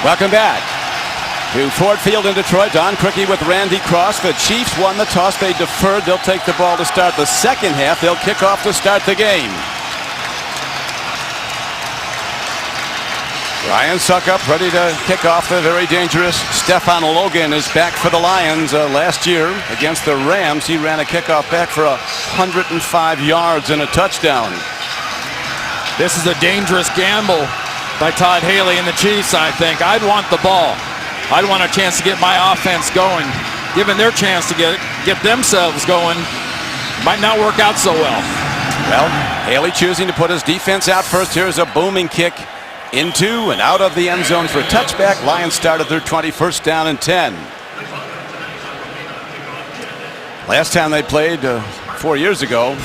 Welcome back to Ford Field in Detroit. Don Criqui with Randy Cross. The Chiefs won the toss. They deferred. They'll take the ball to start the second half. They'll kick off to start the game. Ryan Succop ready to kick off. The very dangerous Stefan Logan is back for the Lions. Last year against the Rams, he ran a kickoff back for 105 yards and a touchdown. This is a dangerous gamble by Todd Haley and the Chiefs, I think. I'd want the ball. I'd want a chance to get my offense going. Given their chance to get themselves going, might not work out so well. Well, Haley choosing to put his defense out first. Here's a booming kick into and out of the end zone for a touchback. Lions started their 21st down and 10. Last time they played 4 years ago,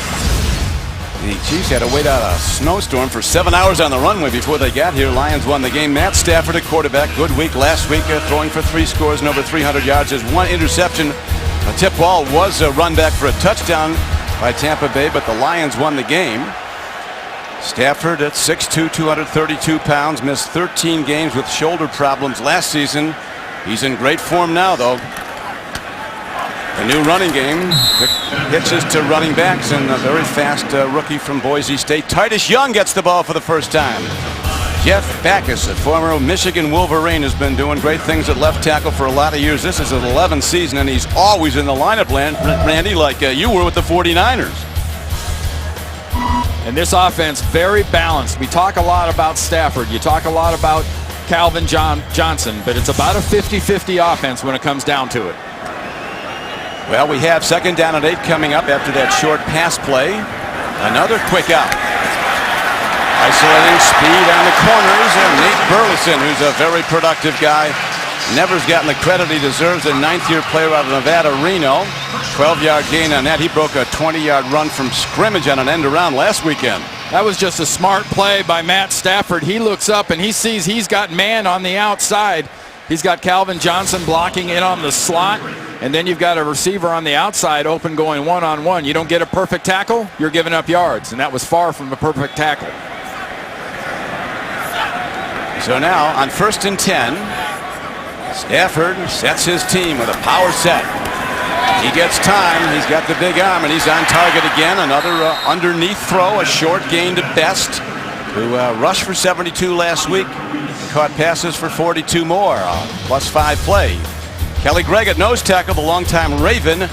the Chiefs had to wait out a snowstorm for 7 hours on the runway before they got here. Lions won the game. Matt Stafford at quarterback. Good week last week, throwing for 3 scores and over 300 yards. There's 1 interception. A tip ball was a run back for a touchdown by Tampa Bay, but the Lions won the game. Stafford at 6'2", 232 pounds, missed 13 games with shoulder problems last season. He's in great form now, though. The new running game hitches to running backs, and a very fast rookie from Boise State. Titus Young gets the ball for the first time. Jeff Backus, a former Michigan Wolverine, has been doing great things at left tackle for a lot of years. This is his 11th season, and he's always in the lineup, Randy, like you were with the 49ers. And this offense, very balanced. We talk a lot about Stafford. You talk a lot about Calvin Johnson, but it's about a 50-50 offense when it comes down to it. Well, we have 2nd down and 8 coming up after that short pass play. Another quick out. Isolating speed on the corners, and Nate Burleson, who's a very productive guy. Never's gotten the credit he deserves. A 9th-year player out of Nevada, Reno. 12-yard gain on that. He broke a 20-yard run from scrimmage on an end around last weekend. That was just a smart play by Matt Stafford. He looks up and he sees he's got man on the outside. He's got Calvin Johnson blocking in on the slot, and then you've got a receiver on the outside open going one-on-one. You don't get a perfect tackle, you're giving up yards, and that was far from a perfect tackle. So now on 1st and 10, Stafford sets his team with a power set. He gets time. He's got the big arm, and he's on target again. Another underneath throw, a short gain to Best, who rushed for 72 last week. Caught passes for 42 more. +5 play. Kelly Gregg at nose tackle, the longtime Raven.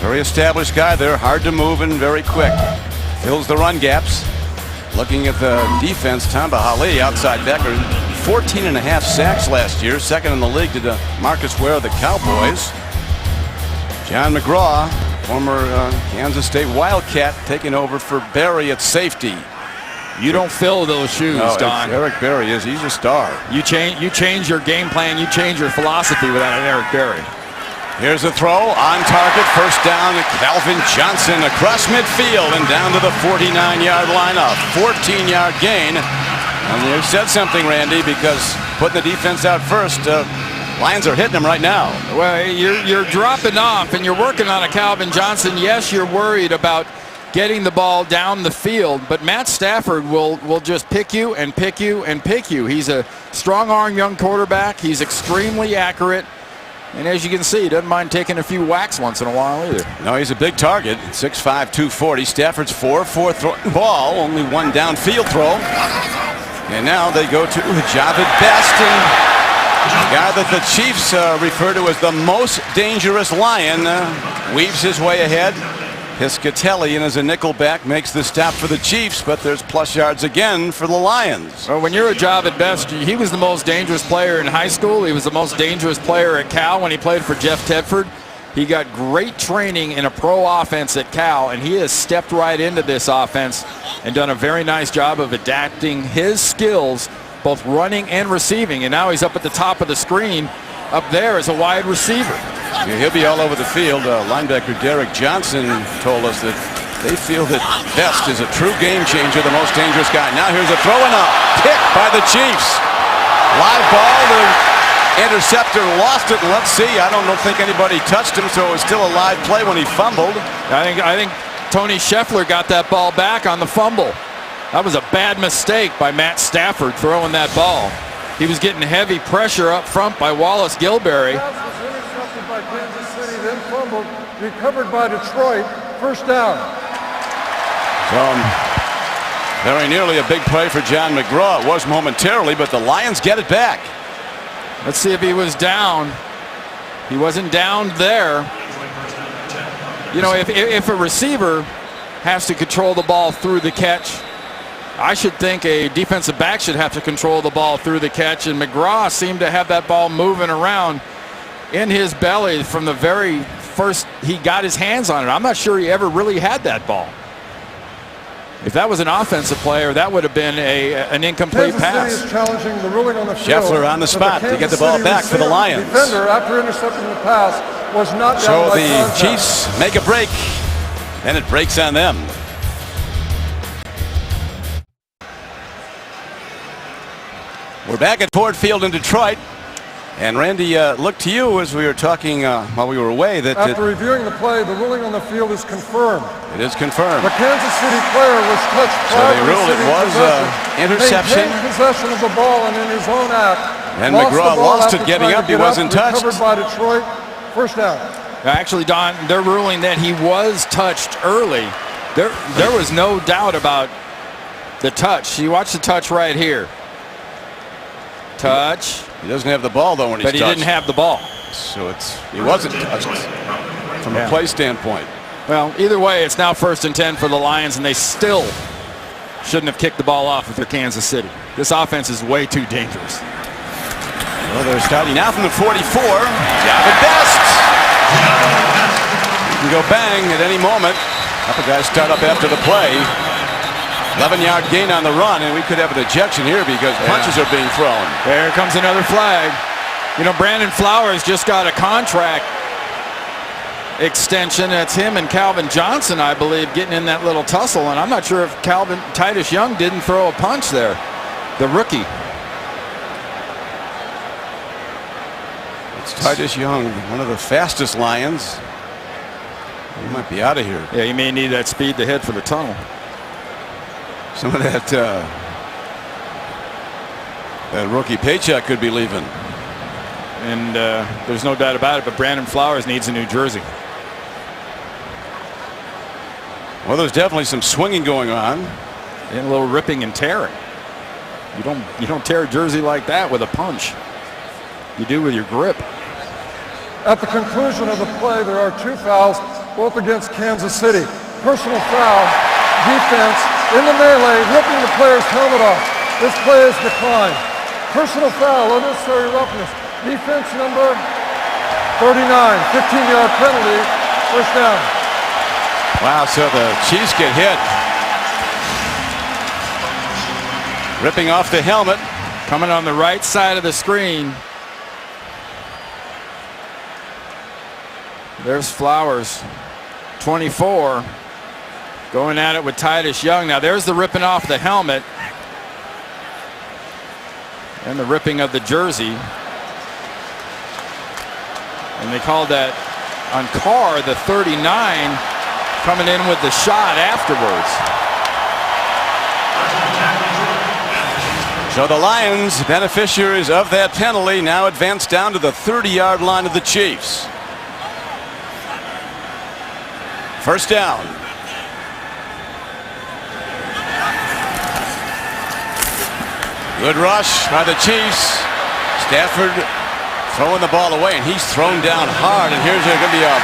Very established guy there, hard to move and very quick. Fills the run gaps. Looking at the defense, Tamba Hali, outside backer, 14.5 sacks last year, 2nd in the league to Marcus Ware of the Cowboys. John McGraw, former Kansas State Wildcat, taking over for Berry at safety. You don't fill those shoes, no, Don. Eric Berry he's a star. You change your game plan, you change your philosophy without Eric Berry. Here's a throw on target, 1st down to Calvin Johnson across midfield and down to the 49-yard line. A 14-yard gain. And you said something, Randy, because putting the defense out first, Lions are hitting them right now. Well, you're dropping off and you're working on a Calvin Johnson. Yes, you're worried about getting the ball down the field, but Matt Stafford will just pick you and pick you and pick you. He's a strong-arm young quarterback. He's extremely accurate. And as you can see, he doesn't mind taking a few whacks once in a while either. No, he's a big target. 6'5", 240. Stafford's 4-4 throwing ball. Only 1 downfield throw. And now they go to Jahvid Best, and the guy that the Chiefs refer to as the most dangerous Lion weaves his way ahead. Piscatelli, as a nickelback, makes the stop for the Chiefs, but there's plus yards again for the Lions. Well, when you're a Jahvid Best, he was the most dangerous player in high school. He was the most dangerous player at Cal when he played for Jeff Tedford. He got great training in a pro offense at Cal, and he has stepped right into this offense and done a very nice job of adapting his skills, both running and receiving. And now he's up at the top of the screen up there as a wide receiver. Yeah, he'll be all over the field. Linebacker Derek Johnson told us that they feel that Best is a true game changer, the most dangerous guy. Now here's a throw and a pick by the Chiefs. Live ball, the interceptor lost it, and let's see, I don't think anybody touched him, so it was still a live play when he fumbled. I think Tony Scheffler got that ball back on the fumble. That was a bad mistake by Matt Stafford throwing that ball. He was getting heavy pressure up front by Wallace Gilberry. Pass was intercepted by Kansas City, then fumbled, recovered by Detroit. First down. So, very nearly a big play for John McGraw. It was momentarily, but the Lions get it back. Let's see if he was down. He wasn't down there. You know, if a receiver has to control the ball through the catch, I should think a defensive back should have to control the ball through the catch, and McGraw seemed to have that ball moving around in his belly from the very first he got his hands on it. I'm not sure he ever really had that ball. If that was an offensive player, that would have been an incomplete Kansas pass. City is challenging the ruling on the field. Scheffler on the spot to get the ball back for the Lions. Defender, after intercepting the pass, was not down So by the contact. Chiefs make a break, and it breaks on them. We're back at Ford Field in Detroit. And Randy, look to you as we were talking while we were away that After reviewing the play, the ruling on the field is confirmed. it is confirmed. The Kansas City player was touched So prior they to ruled it receiving was possession, interception. maintained possession of the ball, and in his own act, And lost McGraw the ball lost it after getting trying up. to He get wasn't touched. Recovered by Detroit. First down. Actually, Don, they're ruling that he was touched early. There was no doubt about the touch. You watch the touch right here. Touch. He doesn't have the ball, though, when he's But he touched. didn't have the ball. So he wasn't touched from a play standpoint. Well, either way, it's now 1st and 10 for the Lions, and they still shouldn't have kicked the ball off if they're Kansas City. This offense is way too dangerous. Well, they're starting now from the 44. Javid Best. You can go bang at any moment. Couple guys start up after the play. 11-yard gain on the run, and we could have an ejection here because punches are being thrown. There comes another flag. You know, Brandon Flowers just got a contract extension. That's him and Calvin Johnson, I believe, getting in that little tussle. And I'm not sure if Titus Young didn't throw a punch there, the rookie. It's Titus Young, one of the fastest Lions. He might be out of here. Yeah, he may need that speed to hit for the tunnel. Some of that rookie paycheck could be leaving. And there's no doubt about it, but Brandon Flowers needs a new jersey. Well, there's definitely some swinging going on. And a little ripping and tearing. You don't tear a jersey like that with a punch. You do with your grip. At the conclusion of the play, there are 2 fouls, both against Kansas City. Personal foul, defense, in the melee, ripping the player's helmet off. This play is declined. Personal foul, unnecessary roughness. Defense number 39, 15-yard penalty, first down. Wow, so the Chiefs get hit. Ripping off the helmet. Coming on the right side of the screen. There's Flowers, 24, going at it with Titus Young. Now there's the ripping off the helmet and the ripping of the jersey. And they called that on Carr, the 39, coming in with the shot afterwards. So the Lions, beneficiaries of that penalty, now advance down to the 30-yard line of the Chiefs. First down. Good rush by the Chiefs. Stafford throwing the ball away, and he's thrown down hard. And here's going to be a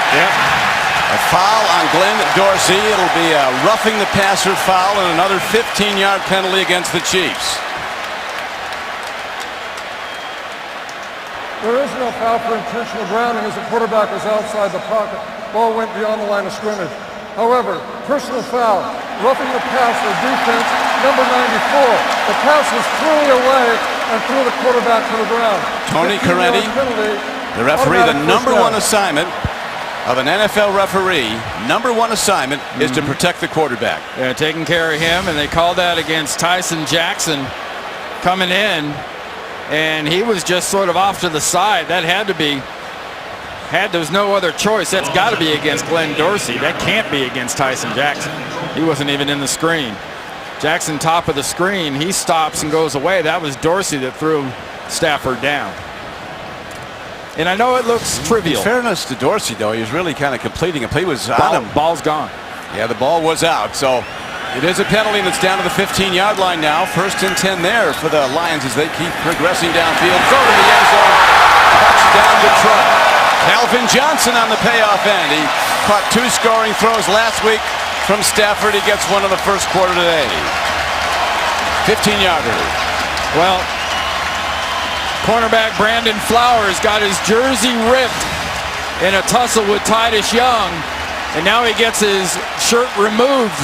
foul on Glenn Dorsey. It'll be a roughing the passer foul and another 15-yard penalty against the Chiefs. There is no foul for intentional grounding as the quarterback was outside the pocket. Ball went beyond the line of scrimmage. However, personal foul, roughing the passer, defense, number 94. The pass was truly away and threw the quarterback to the ground. Tony Corretti, the referee, the number one assignment of an NFL referee, number one assignment is to protect the quarterback. Yeah, taking care of him, and they called that against Tyson Jackson coming in, and he was just sort of off to the side. That had to be, there's no other choice. That's got to be against Glenn Dorsey. That can't be against Tyson Jackson. He wasn't even in the screen. Jackson top of the screen, he stops and goes away. That was Dorsey that threw Stafford down. And I know it looks trivial. In fairness to Dorsey, though, he was really kind of completing a play. He was on him. Ball's gone. Yeah, the ball was out. So it is a penalty that's down to the 15-yard line now. 1st and 10 there for the Lions as they keep progressing downfield. Throw to the end zone. Touchdown Detroit. Calvin Johnson on the payoff end. He caught 2 scoring throws last week from Stafford. He gets one in the first quarter today. 15-yarder. Well, cornerback Brandon Flowers got his jersey ripped in a tussle with Titus Young, and now he gets his shirt removed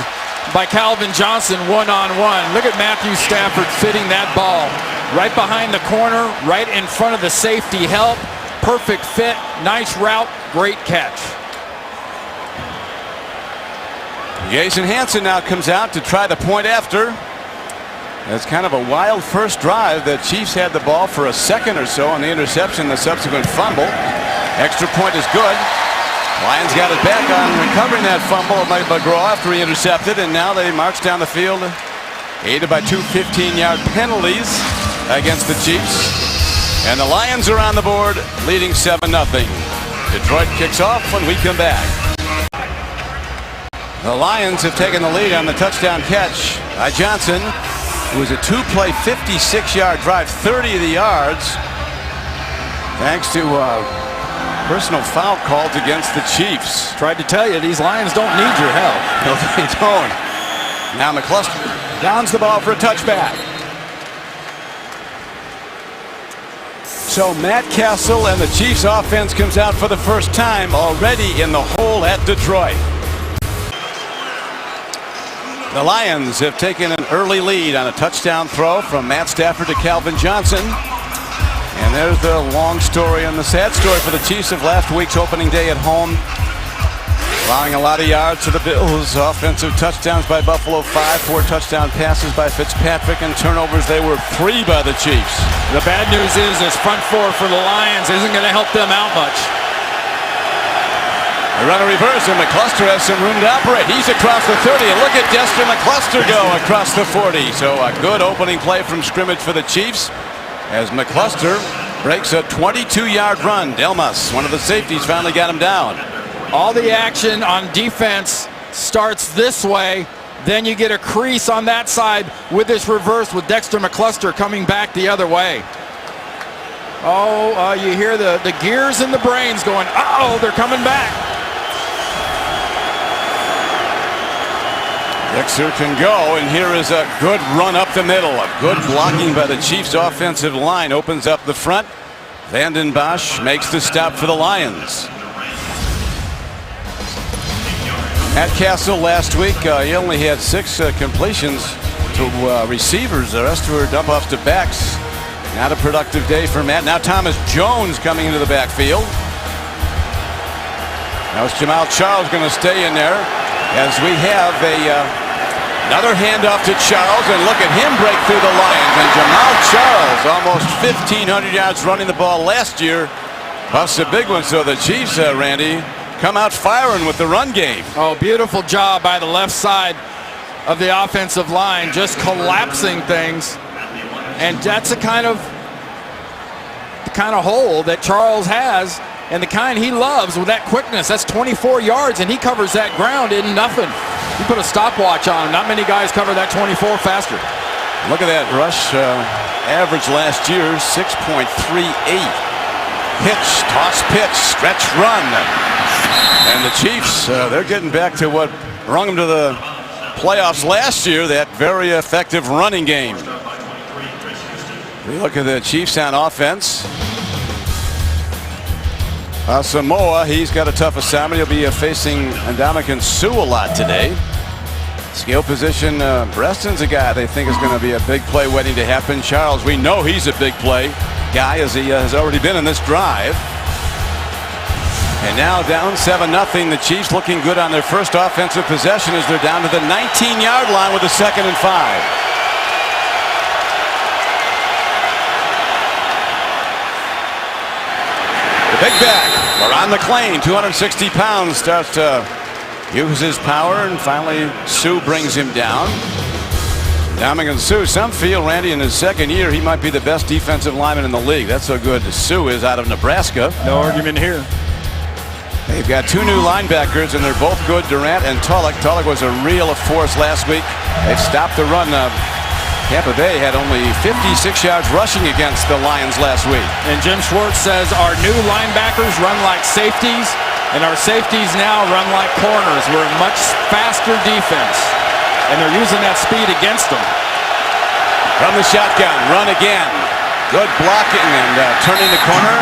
by Calvin Johnson one-on-one. Look at Matthew Stafford fitting that ball right behind the corner, right in front of the safety help. Perfect fit, nice route, great catch. Jason Hansen now comes out to try the point after. It's kind of a wild first drive. The Chiefs had the ball for a second or so on the interception, the subsequent fumble. Extra point is good. Lions got it back on recovering that fumble of Mike McGraw after he intercepted, and now they march down the field, aided by 2 15-yard penalties against the Chiefs. And the Lions are on the board, leading 7-0. Detroit kicks off when we come back. The Lions have taken the lead on the touchdown catch by Johnson. It was a 2-play, 56-yard drive, 30 of the yards, thanks to personal foul calls against the Chiefs. Tried to tell you, these Lions don't need your help. No, they don't. Now McCluster downs the ball for a touchback. So Matt Castle and the Chiefs offense comes out for the first time already in the hole at Detroit. The Lions have taken an early lead on a touchdown throw from Matt Stafford to Calvin Johnson. And there's the long story and the sad story for the Chiefs of last week's opening day at home. Allowing a lot of yards to the Bills. Offensive touchdowns by Buffalo 5, 4 touchdown passes by Fitzpatrick, and turnovers they were 3 by the Chiefs. The bad news is this front 4 for the Lions isn't going to help them out much. They run a reverse, and McCluster has some room to operate. He's across the 30, and look at Dexter McCluster go across the 40. So a good opening play from scrimmage for the Chiefs as McCluster breaks a 22-yard run. Delmas, one of the safeties, finally got him down. All the action on defense starts this way. Then you get a crease on that side with this reverse with Dexter McCluster coming back the other way. Oh, you hear the gears in the brains going, uh-oh, they're coming back. Dexter can go, and here is a good run up the middle. A good blocking by the Chiefs' offensive line opens up the front. Vanden Bosch makes the stop for the Lions. At Castle last week, he only had 6 completions to receivers. The rest were dump-offs to backs. Not a productive day for Matt. Now Thomas Jones coming into the backfield. Now it's Jamal Charles going to stay in there as we have another handoff to Charles, and look at him break through the Lions. And Jamal Charles, almost 1,500 yards running the ball last year. Plus a big one. So the Chiefs, Randy, come out firing with the run game. Oh, beautiful job by the left side of the offensive line, just collapsing things. And that's the kind of hole that Charles has, and the kind he loves with that quickness. That's 24 yards, and he covers that ground in nothing. You put a stopwatch on him. Not many guys cover that 24 faster. Look at that rush average last year, 6.38. Pitch, toss pitch, stretch run. And the Chiefs, they're getting back to what brought them to the playoffs last year, that very effective running game. We look at the Chiefs on offense. Samoa, he's got a tough assignment. He'll be facing Ndamukong Suh a lot today. Skill position, Breston's a guy they think is going to be a big play waiting to happen. Charles, we know he's a big play guy as he has already been in this drive. And now down 7-0. The Chiefs looking good on their first offensive possession as they're down to the 19-yard line with a 2nd and 5. Big back, Ron McClain, 260 pounds, starts to use his power, and finally Suh brings him down. Ndamukong Suh, some feel, Randy, in his second year, he might be the best defensive lineman in the league. That's how good Suh is out of Nebraska. No argument here. They've got two new linebackers, and they're both good, Durant and Tulloch. Tulloch was a real force last week. They've stopped the run. Tampa Bay had only 56 yards rushing against the Lions last week. And Jim Schwartz says our new linebackers run like safeties, and our safeties now run like corners. We're a much faster defense, and they're using that speed against them. From the shotgun, run again. Good blocking and turning the corner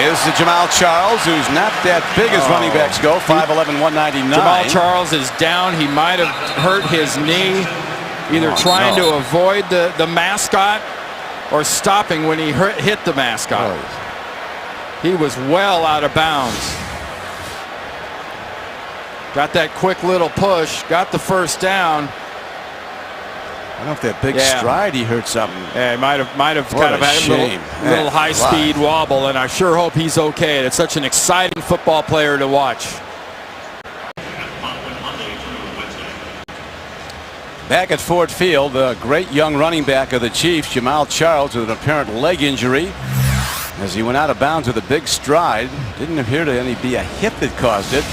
is Jamaal Charles, who's not that big as running backs go, 5'11", 199. Jamaal Charles is down. He might have hurt his knee, either trying to avoid the mascot or stopping when he hit the mascot. He was well out of bounds. Got that quick little push, got the first down. I don't know if that big stride he hurt something. Yeah, he might have kind of had a little high-speed wobble, and I sure hope he's okay. It's such an exciting football player to watch. Back at Ford Field, the great young running back of the Chiefs, Jamaal Charles, with an apparent leg injury as he went out of bounds with a big stride. Didn't appear to be a hit that caused it,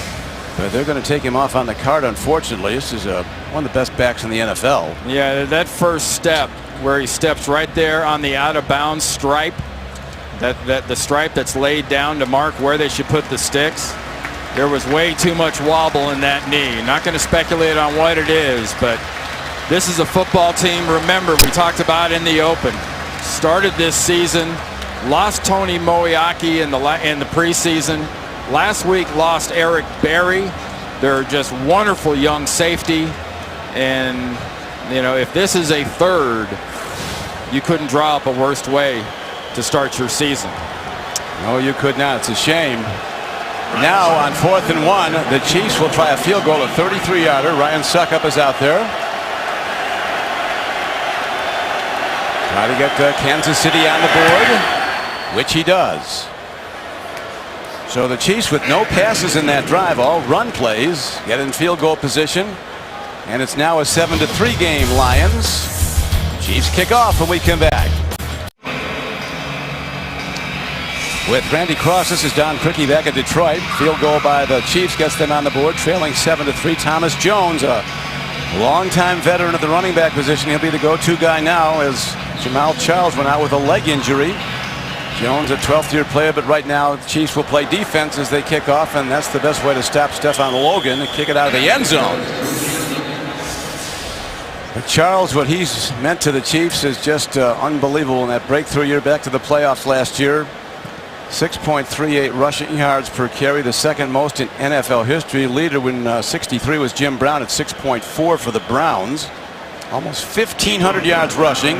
but they're going to take him off on the card, unfortunately. This is one of the best backs in the NFL. Yeah, that first step where he steps right there on the out-of-bounds stripe, the stripe that's laid down to mark where they should put the sticks. There was way too much wobble in that knee. Not going to speculate on what it is, but this is a football team. Remember, we talked about in the open. Started this season, lost Tony Moeaki in the preseason. Last week lost Eric Berry. They're just wonderful young safety. And, you know, if this is a third, you couldn't draw up a worse way to start your season. No, you could not. It's a shame. Now on 4th and 1, the Chiefs will try a field goal, a 33-yarder. Ryan Suckup is out there. Try to get Kansas City on the board, which he does. So the Chiefs, with no passes in that drive, all run plays, get in field goal position. And it's now a 7-3 game, Lions. Chiefs kick off when we come back. With Randy Cross, this is Don Criqui back at Detroit. Field goal by the Chiefs gets them on the board, trailing 7-3. Thomas Jones, a longtime veteran of the running back position. He'll be the go-to guy now as Jamaal Charles went out with a leg injury. Jones, a 12th-year player, but right now the Chiefs will play defense as they kick off, and that's the best way to stop Stefan Logan and kick it out of the end zone. But Charles, what he's meant to the Chiefs is just unbelievable in that breakthrough year back to the playoffs last year. 6.38 rushing yards per carry, the second most in NFL history. Leader in 63 was Jim Brown at 6.4 for the Browns. Almost 1,500 yards rushing.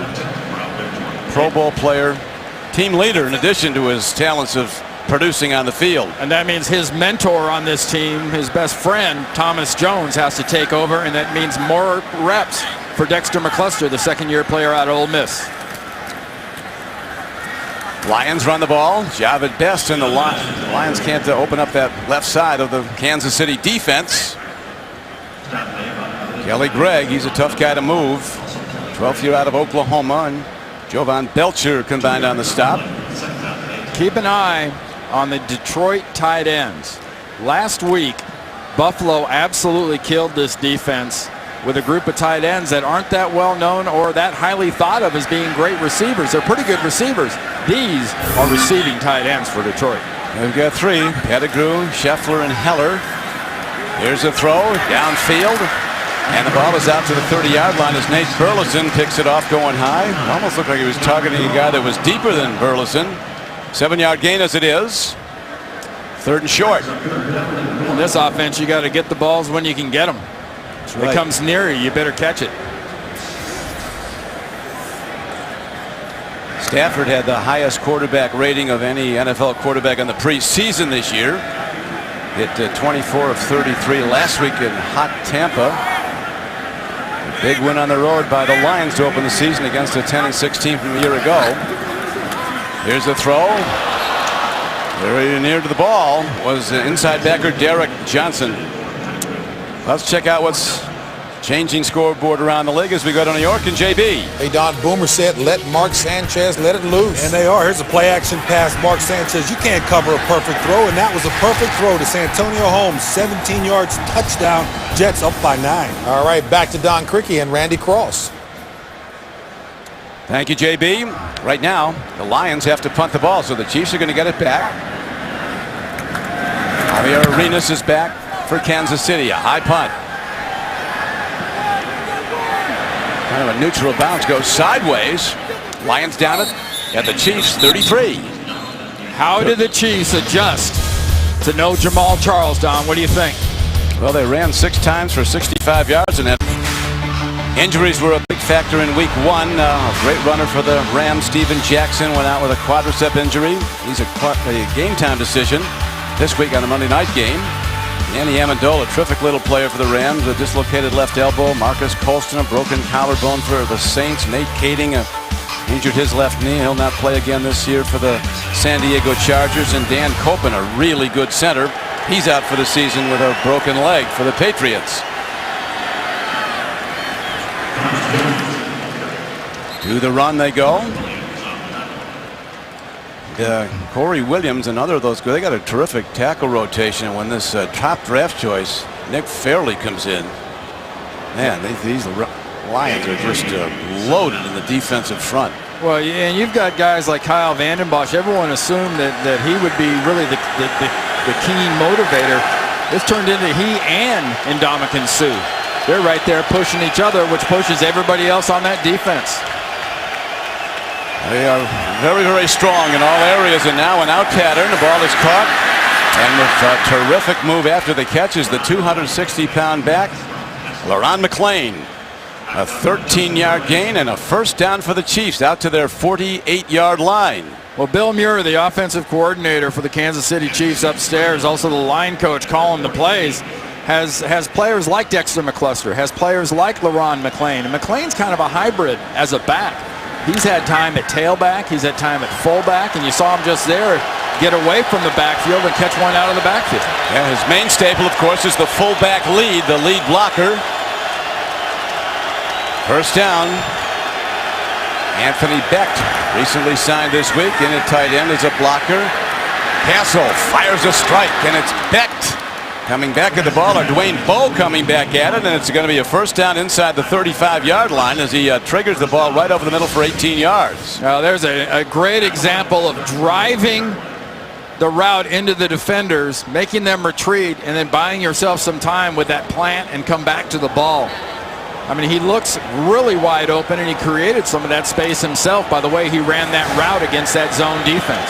Pro Bowl player, team leader in addition to his talents of producing on the field. And that means his mentor on this team, his best friend, Thomas Jones, has to take over, and that means more reps for Dexter McCluster, the second-year player out of Ole Miss. Lions run the ball. Javid Best, and the Lions can't open up that left side of the Kansas City defense. Kelly Gregg, he's a tough guy to move. 12th year out of Oklahoma, and Jovan Belcher combined on the stop. Keep an eye on the Detroit tight ends. Last week, Buffalo absolutely killed this defense with a group of tight ends that aren't that well known or that highly thought of as being great receivers. They're pretty good receivers. These are receiving tight ends for Detroit. We've got three: Pettigrew, Scheffler, and Heller. Here's a throw downfield, and the ball is out to the 30-yard line as Nate Burleson picks it off going high. It almost looked like he was targeting a guy that was deeper than Burleson. 7-yard gain as it is. 3rd and short. In this offense, you got to get the balls when you can get them. If it comes near you, you better catch it. Stafford had the highest quarterback rating of any NFL quarterback in the preseason this year. Hit 24 of 33 last week in hot Tampa. A big win on the road by the Lions to open the season against a 10-16 from a year ago. Here's the throw. Very near to the ball was inside backer Derek Johnson. Let's check out what's changing scoreboard around the league as we go to New York and JB. Hey, Don, Boomer said, let Mark Sanchez let it loose. And they are. Here's a play-action pass. Mark Sanchez, you can't cover a perfect throw, and that was a perfect throw to Santonio Holmes. 17 yards, touchdown. Jets up by 9. All right, back to Don Criqui and Randy Cross. Thank you, JB. Right now, the Lions have to punt the ball, so the Chiefs are going to get it back. Javier Arenas is back for Kansas City. A high punt. Kind of a neutral bounce, goes sideways. Lions down it at the Chiefs 33. How did the Chiefs adjust to no Jamal Charles, Don? What do you think? Well, they ran 6 times for 65 yards, and injuries were a big factor in week 1. A great runner for the Rams, Steven Jackson, went out with a quadricep injury. He's a game time decision this week on a Monday night game. Danny Amendola, terrific little player for the Rams, a dislocated left elbow. Marcus Colston, a broken collarbone for the Saints. Nate Kading injured his left knee. He'll not play again this year for the San Diego Chargers. And Dan Copen, a really good center. He's out for the season with a broken leg for the Patriots. To the run they go. Corey Williams, another of those. They got a terrific tackle rotation. When this top draft choice, Nick Fairley, comes in, man, these Lions are just loaded in the defensive front. Well, and you've got guys like Kyle Vanden Bosch. Everyone assumed that he would be really the key motivator. This turned into he and Ndamukong Suh. They're right there pushing each other, which pushes everybody else on that defense. They are very, very strong in all areas, and now an out pattern. The ball is caught, and with a terrific move after the catch is the 260-pound back, LaRon McClain. A 13-yard gain and a first down for the Chiefs out to their 48-yard line. Well, Bill Muir, the offensive coordinator for the Kansas City Chiefs upstairs, also the line coach calling the plays, has players like Dexter McCluster, has players like LaRon McClain. And McClain's kind of a hybrid as a back. He's had time at tailback, he's had time at fullback, and you saw him just there get away from the backfield and catch one out of the backfield. Yeah, his main staple, of course, is the fullback lead, the lead blocker. First down. Anthony Becht, recently signed this week, in at tight end as a blocker. Castle fires a strike, and it's Becht coming back at the ball, or Dwayne Bowe coming back at it, and it's going to be a first down inside the 35-yard line as he triggers the ball right over the middle for 18 yards. Now, there's a great example of driving the route into the defenders, making them retreat, and then buying yourself some time with that plant and come back to the ball. I mean, he looks really wide open, and he created some of that space himself by the way he ran that route against that zone defense.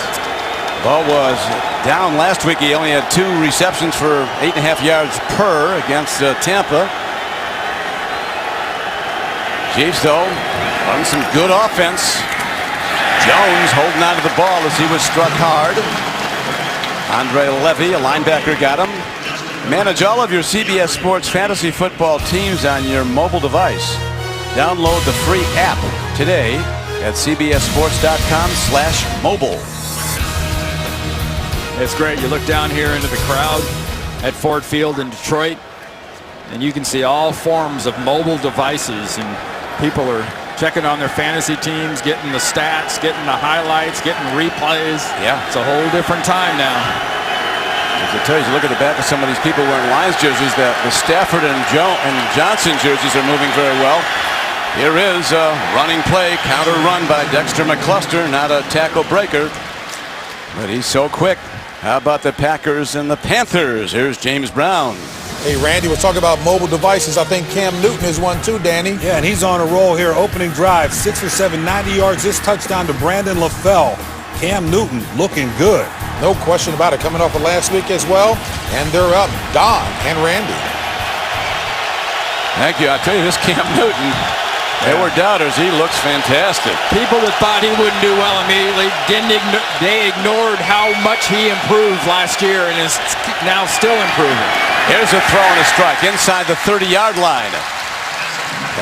Ball was down last week. He only had 2 receptions for 8.5 yards per against Tampa. Chiefs, though, on some good offense. Jones holding on to the ball as he was struck hard. Andre Levy, a linebacker, got him. Manage all of your CBS Sports fantasy football teams on your mobile device. Download the free app today at cbssports.com/mobile. It's great. You look down here into the crowd at Ford Field in Detroit, and you can see all forms of mobile devices, and people are checking on their fantasy teams, getting the stats, getting the highlights, getting replays. Yeah. It's a whole different time now. As I tell you, look at the back of some of these people wearing Lions jerseys. The Stafford and Johnson jerseys are moving very well. Here is a running play, counter run by Dexter McCluster, not a tackle breaker, but he's so quick. How about the Packers and the Panthers? Here's James Brown. Hey, Randy, we're talking about mobile devices. I think Cam Newton is one too, Danny. Yeah, and he's on a roll here. Opening drive, 6 for 7, 90 yards. This touchdown to Brandon LaFell. Cam Newton looking good. No question about it. Coming off of last week as well. And they're up. Don and Randy. Thank you. I tell you, this Cam Newton, there were doubters. He looks fantastic. People that thought he wouldn't do well immediately they ignored how much he improved last year and is now still improving. Here's a throw and a strike inside the 30-yard line.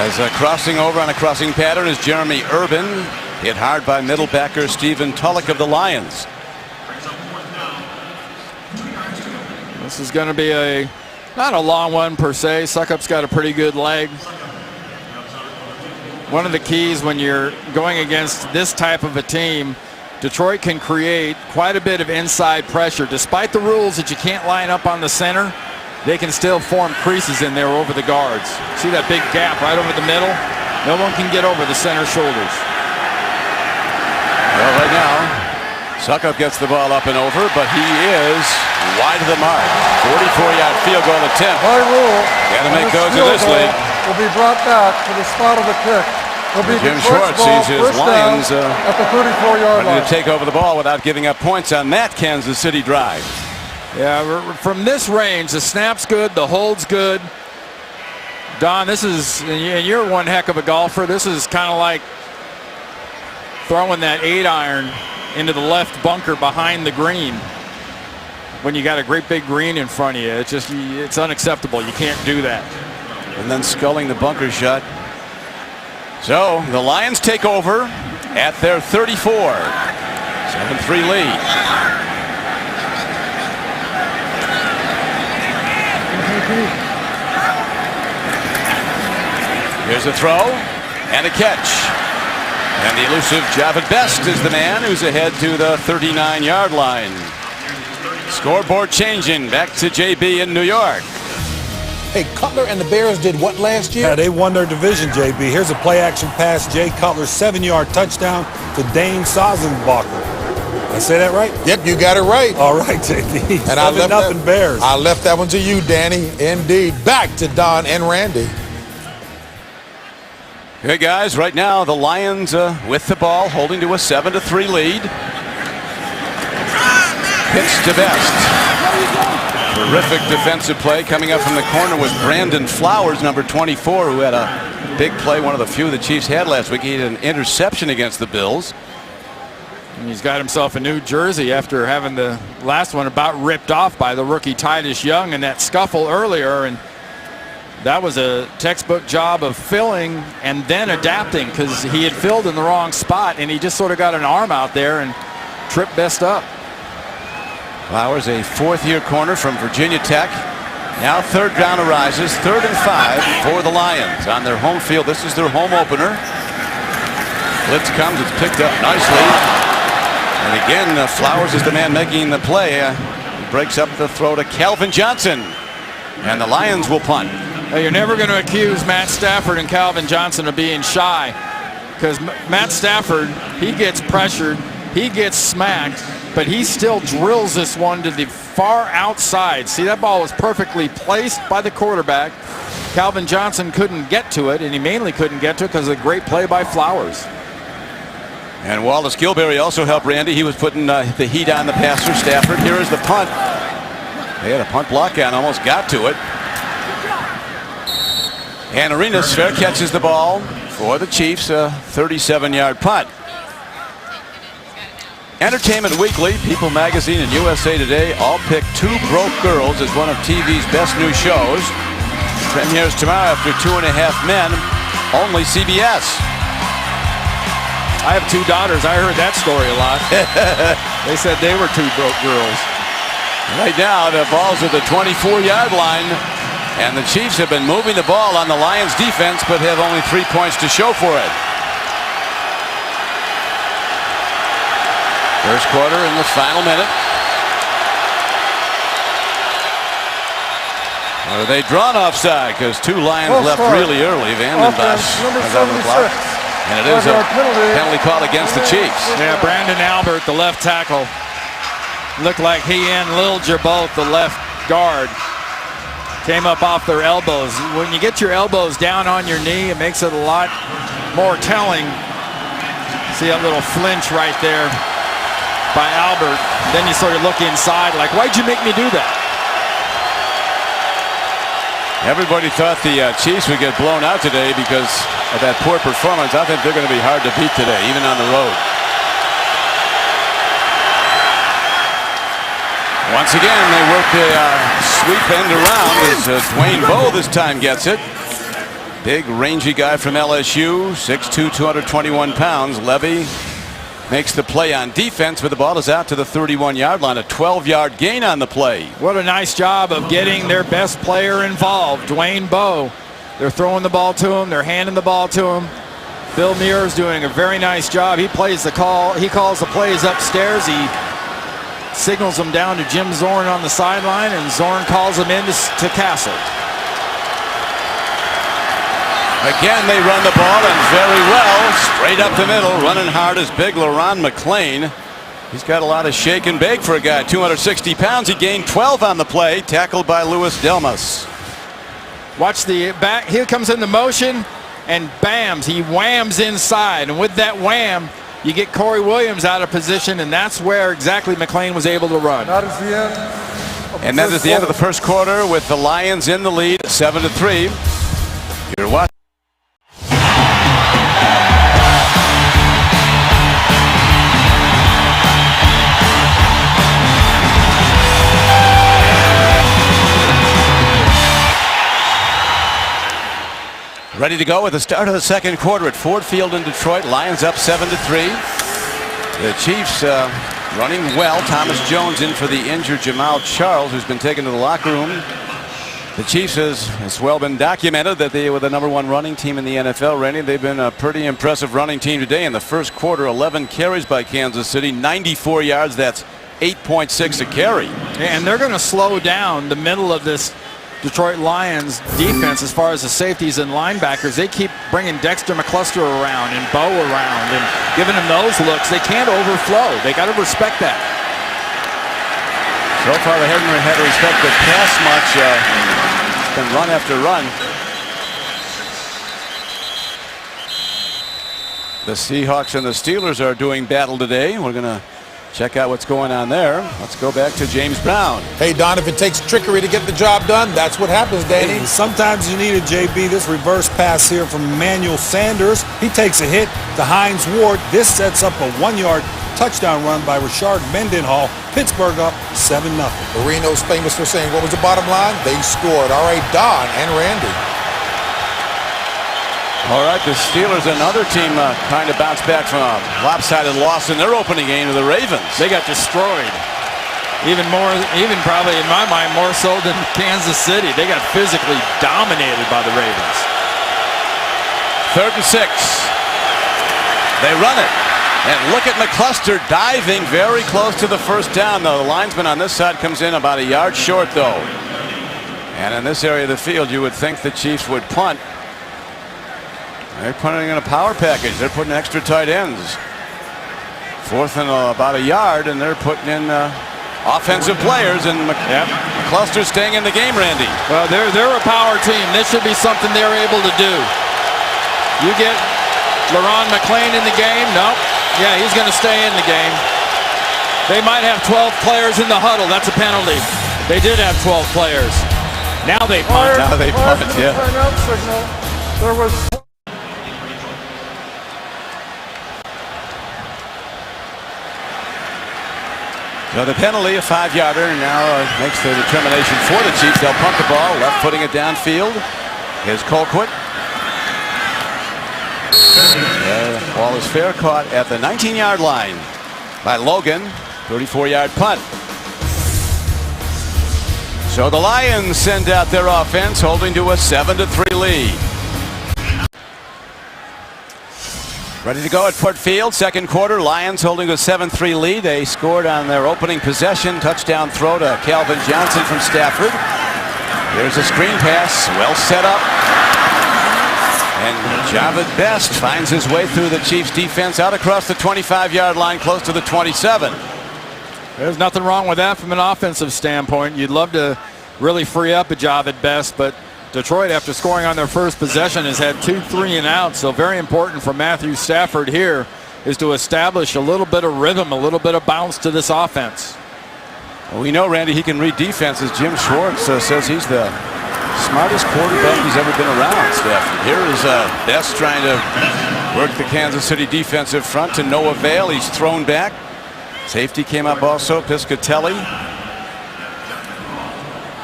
As crossing over on a crossing pattern is Jeremy Urban, hit hard by middle backer Stephen Tulloch of the Lions. This is going to be a Not a long one per se. Suckup's got a pretty good leg. One of the keys when you're going against this type of a team, Detroit can create quite a bit of inside pressure. Despite the rules that you can't line up on the center, they can still form creases in there over the guards. See that big gap right over the middle? No one can get over the center shoulders. Well, right now, Suckup gets the ball up and over, but he is wide of the mark. 44-yard field goal attempt. By rule, Got to make this those in field this goal league. will be brought back to the spot of the kick. It'll be Jim Detroit's Schwartz ball, sees his first down Lions at the 34-yard ready line. to take over the ball without giving up points on that Kansas City drive. Yeah, from this range, the snap's good, the hold's good. Don, this is, and you're one heck of a golfer. This is kind of like throwing that 8-iron into the left bunker behind the green when you got a great big green in front of you. It's unacceptable. You can't do that. And then sculling the bunker shot. So the Lions take over at their 34. 7-3 lead. Here's a throw and a catch. And the elusive Javid Best is the man who's ahead to the 39-yard line. Scoreboard changing back to JB in New York. Hey, Cutler and the Bears did what last year? Yeah, they won their division, JB. Here's a play-action pass. Jay Cutler, 7-yard touchdown to Dane Sossenbacher. I say that right? Yep, you got it right. All right, JB. And I left nothing Bears. I left that one to you, Danny. Indeed. Back to Don and Randy. Hey guys, right now the Lions with the ball, holding to a 7-3 lead. Pitch to Best. Terrific defensive play coming up from the corner with Brandon Flowers, number 24, who had a big play, one of the few the Chiefs had last week. He had an interception against the Bills. And he's got himself a new jersey after having the last one about ripped off by the rookie Titus Young in that scuffle earlier. And that was a textbook job of filling and then adapting, because he had filled in the wrong spot and he just sort of got an arm out there and tripped Best up. Flowers, a fourth-year corner from Virginia Tech. Now third down arises, 3rd and 5 for the Lions on their home field. This is their home opener. Blitz comes, it's picked up nicely. And again, Flowers is the man making the play. He breaks up the throw to Calvin Johnson. And the Lions will punt. Now, you're never going to accuse Matt Stafford and Calvin Johnson of being shy, because Matt Stafford, he gets pressured, he gets smacked, but he still drills this one to the far outside. See, that ball was perfectly placed by the quarterback. Calvin Johnson couldn't get to it, and he mainly couldn't get to it because of a great play by Flowers. And Wallace Gilberry also helped Randy. He was putting the heat on the passer, Stafford. Here is the punt. They had a punt block and almost got to it. And Arenas fair catches the ball for the Chiefs, a 37-yard punt. Entertainment Weekly, People Magazine, and USA Today all picked Two Broke Girls as one of TV's best new shows. Premieres tomorrow after 2.5 Men, only CBS. I have 2 daughters. I heard that story a lot. They said they were 2 broke girls. Right now, the ball's at the 24-yard line, and the Chiefs have been moving the ball on the Lions defense, but have only 3 points to show for it. First quarter in the final minute. Are they drawn offside? Because 2 Lions left really early. Vanden Bosch was on the block. And it is a penalty call against the Chiefs. Yeah, Brandon Albert, the left tackle, looked like he and Lil Jabot, the left guard, came up off their elbows. When you get your elbows down on your knee, it makes it a lot more telling. See a little flinch right there by Albert. Then you sort of look inside like, why'd you make me do that? Everybody thought the Chiefs would get blown out today because of that poor performance. I think they're going to be hard to beat today, even on the road. Once again, they work the sweep end around as Dwayne Bowe this time gets it. Big, rangy guy from LSU, 6'2", 221 pounds. Levy makes the play on defense, but the ball is out to the 31-yard line. A 12-yard gain on the play. What a nice job of getting their best player involved, Dwayne Bowe. They're throwing the ball to him. They're handing the ball to him. Phil Muir is doing a very nice job. He plays the call. He calls the plays upstairs. He signals them down to Jim Zorn on the sideline, and Zorn calls them in to Castle. Again, they run the ball, and very well. Straight up the middle. Running hard is big LaRon McClain. He's got a lot of shake and bake for a guy. 260 pounds. He gained 12 on the play. Tackled by Louis Delmas. Watch the back. Here comes in the motion, and bams. He whams inside. And with that wham, you get Corey Williams out of position, and that's where exactly McClain was able to run. That is the end. And that is the end of the first quarter with the Lions in the lead, 7-3. You're watching. Ready to go with the start of the second quarter at Ford Field in Detroit. Lions up 7-3. The Chiefs running well. Thomas Jones in for the injured Jamal Charles, who's been taken to the locker room. The Chiefs, has well been documented that they were the #1 running team in the NFL. Randy, they've been a pretty impressive running team today. In the first quarter, 11 carries by Kansas City, 94 yards. That's 8.6 a carry. And they're going to slow down the middle of this Detroit Lions defense as far as the safeties and linebackers. They keep bringing Dexter McCluster around and Bowe around and giving them those looks. They can't overflow. They got to respect that. So far, they haven't had to respect the pass much. It's been run after run. The Seahawks and the Steelers are doing battle today. We're going to check out what's going on there. Let's go back to James Brown. Hey, Don, if it takes trickery to get the job done, that's what happens, Danny. And sometimes you need a JB. This reverse pass here from Emmanuel Sanders. He takes a hit to Hines Ward. This sets up a 1-yard touchdown run by Rashard Mendenhall. Pittsburgh up 7-0. Marino's famous for saying, what was the bottom line? They scored. All right, Don and Randy. All right, the Steelers, another team trying to bounce back from a lopsided loss in their opening game to the Ravens. They got destroyed. Even probably in my mind, more so than Kansas City. They got physically dominated by the Ravens. 3rd and 6. They run it. And look at McCluster diving very close to the first down, though. The linesman on this side comes in about a yard short, though. And in this area of the field, you would think the Chiefs would punt. They're punting in a power package. They're putting extra tight ends. 4th and about a yard, and they're putting in offensive players. And McCluster's staying in the game, Randy. Well, they're a power team. This should be something they're able to do. You get LaRon McClain in the game? Nope. Yeah, he's going to stay in the game. They might have 12 players in the huddle. That's a penalty. They did have 12 players. Now they punt. Now they punt, yeah. Timeout signal. There was. So the penalty, a 5-yarder, now makes the determination for the Chiefs. They'll punt the ball, left footing it downfield. Here's Colquitt. The ball is fair, caught at the 19-yard line by Logan. 34-yard punt. So the Lions send out their offense, holding to a 7-3 lead. Ready to go at Ford Field, second quarter. Lions holding a 7-3 lead. They scored on their opening possession. Touchdown throw to Calvin Johnson from Stafford. Here's a screen pass, well set up. And Javid Best finds his way through the Chiefs defense out across the 25-yard line, close to the 27. There's nothing wrong with that from an offensive standpoint. You'd love to really free up a Javid Best, but Detroit, after scoring on their first possession, has had 2 3-and-outs. So very important for Matthew Stafford here is to establish a little bit of rhythm, a little bit of bounce to this offense. Well, we know, Randy, he can read defenses. Jim Schwartz says he's the smartest quarterback he's ever been around, Stafford. Here is Best trying to work the Kansas City defensive front to no avail. He's thrown back. Safety came up also, Piscatelli.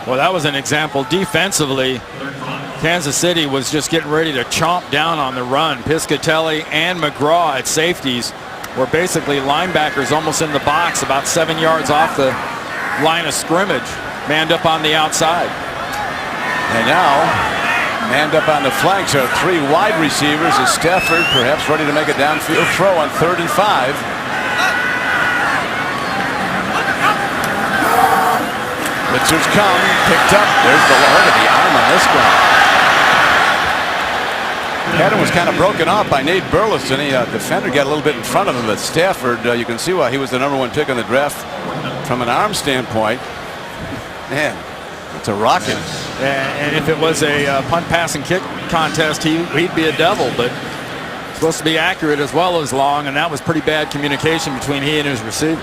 Well, that was an example. Defensively, Kansas City was just getting ready to chomp down on the run. Piscatelli and McGraw at safeties where basically linebackers almost in the box about 7 yards off the line of scrimmage, manned up on the outside. And now, manned up on the flanks are 3 wide receivers as Stafford perhaps ready to make a downfield throw on 3rd and 5. Blitzers come, picked up. There's the look at the arm on this guy. Pattern was kind of broken off by Nate Burleson. The defender got a little bit in front of him, but Stafford, you can see why he was the #1 pick in the draft from an arm standpoint. Man, it's a rocket. And if it was a punt, pass, and kick contest, he'd be a devil, but supposed to be accurate as well as long, and that was pretty bad communication between he and his receiver.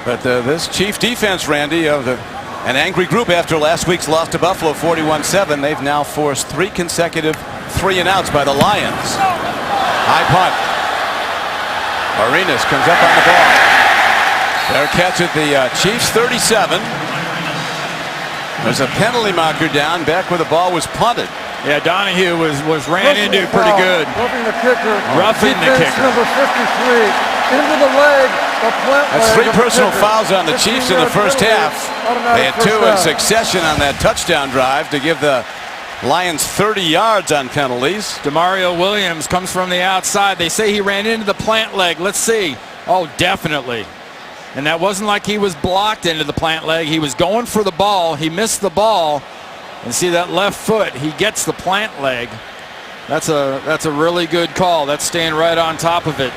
But this Chief defense, Randy, an angry group after last week's loss to Buffalo 41-7. They've now forced 3 consecutive 3-and-outs by the Lions. High punt. Arenas comes up on the ball. Their catch at the Chiefs 37. There's a penalty marker down back where the ball was punted. Yeah, Donahue was ran into pretty good. Roughing the kicker. Roughing the Defense kicker. number 53 into the leg. The plant That's leg 3 of the personal kicker. fouls on the Chiefs in the 15-yard first penalty. half. Automatic They had first 2 in down. succession on that touchdown drive to give the Lions 30 yards on penalties. Demario Williams comes from the outside. They say he ran into the plant leg. Let's see. Oh, definitely. And that wasn't like he was blocked into the plant leg. He was going for the ball. He missed the ball. And see that left foot. He gets the plant leg. That's a really good call. That's staying right on top of it.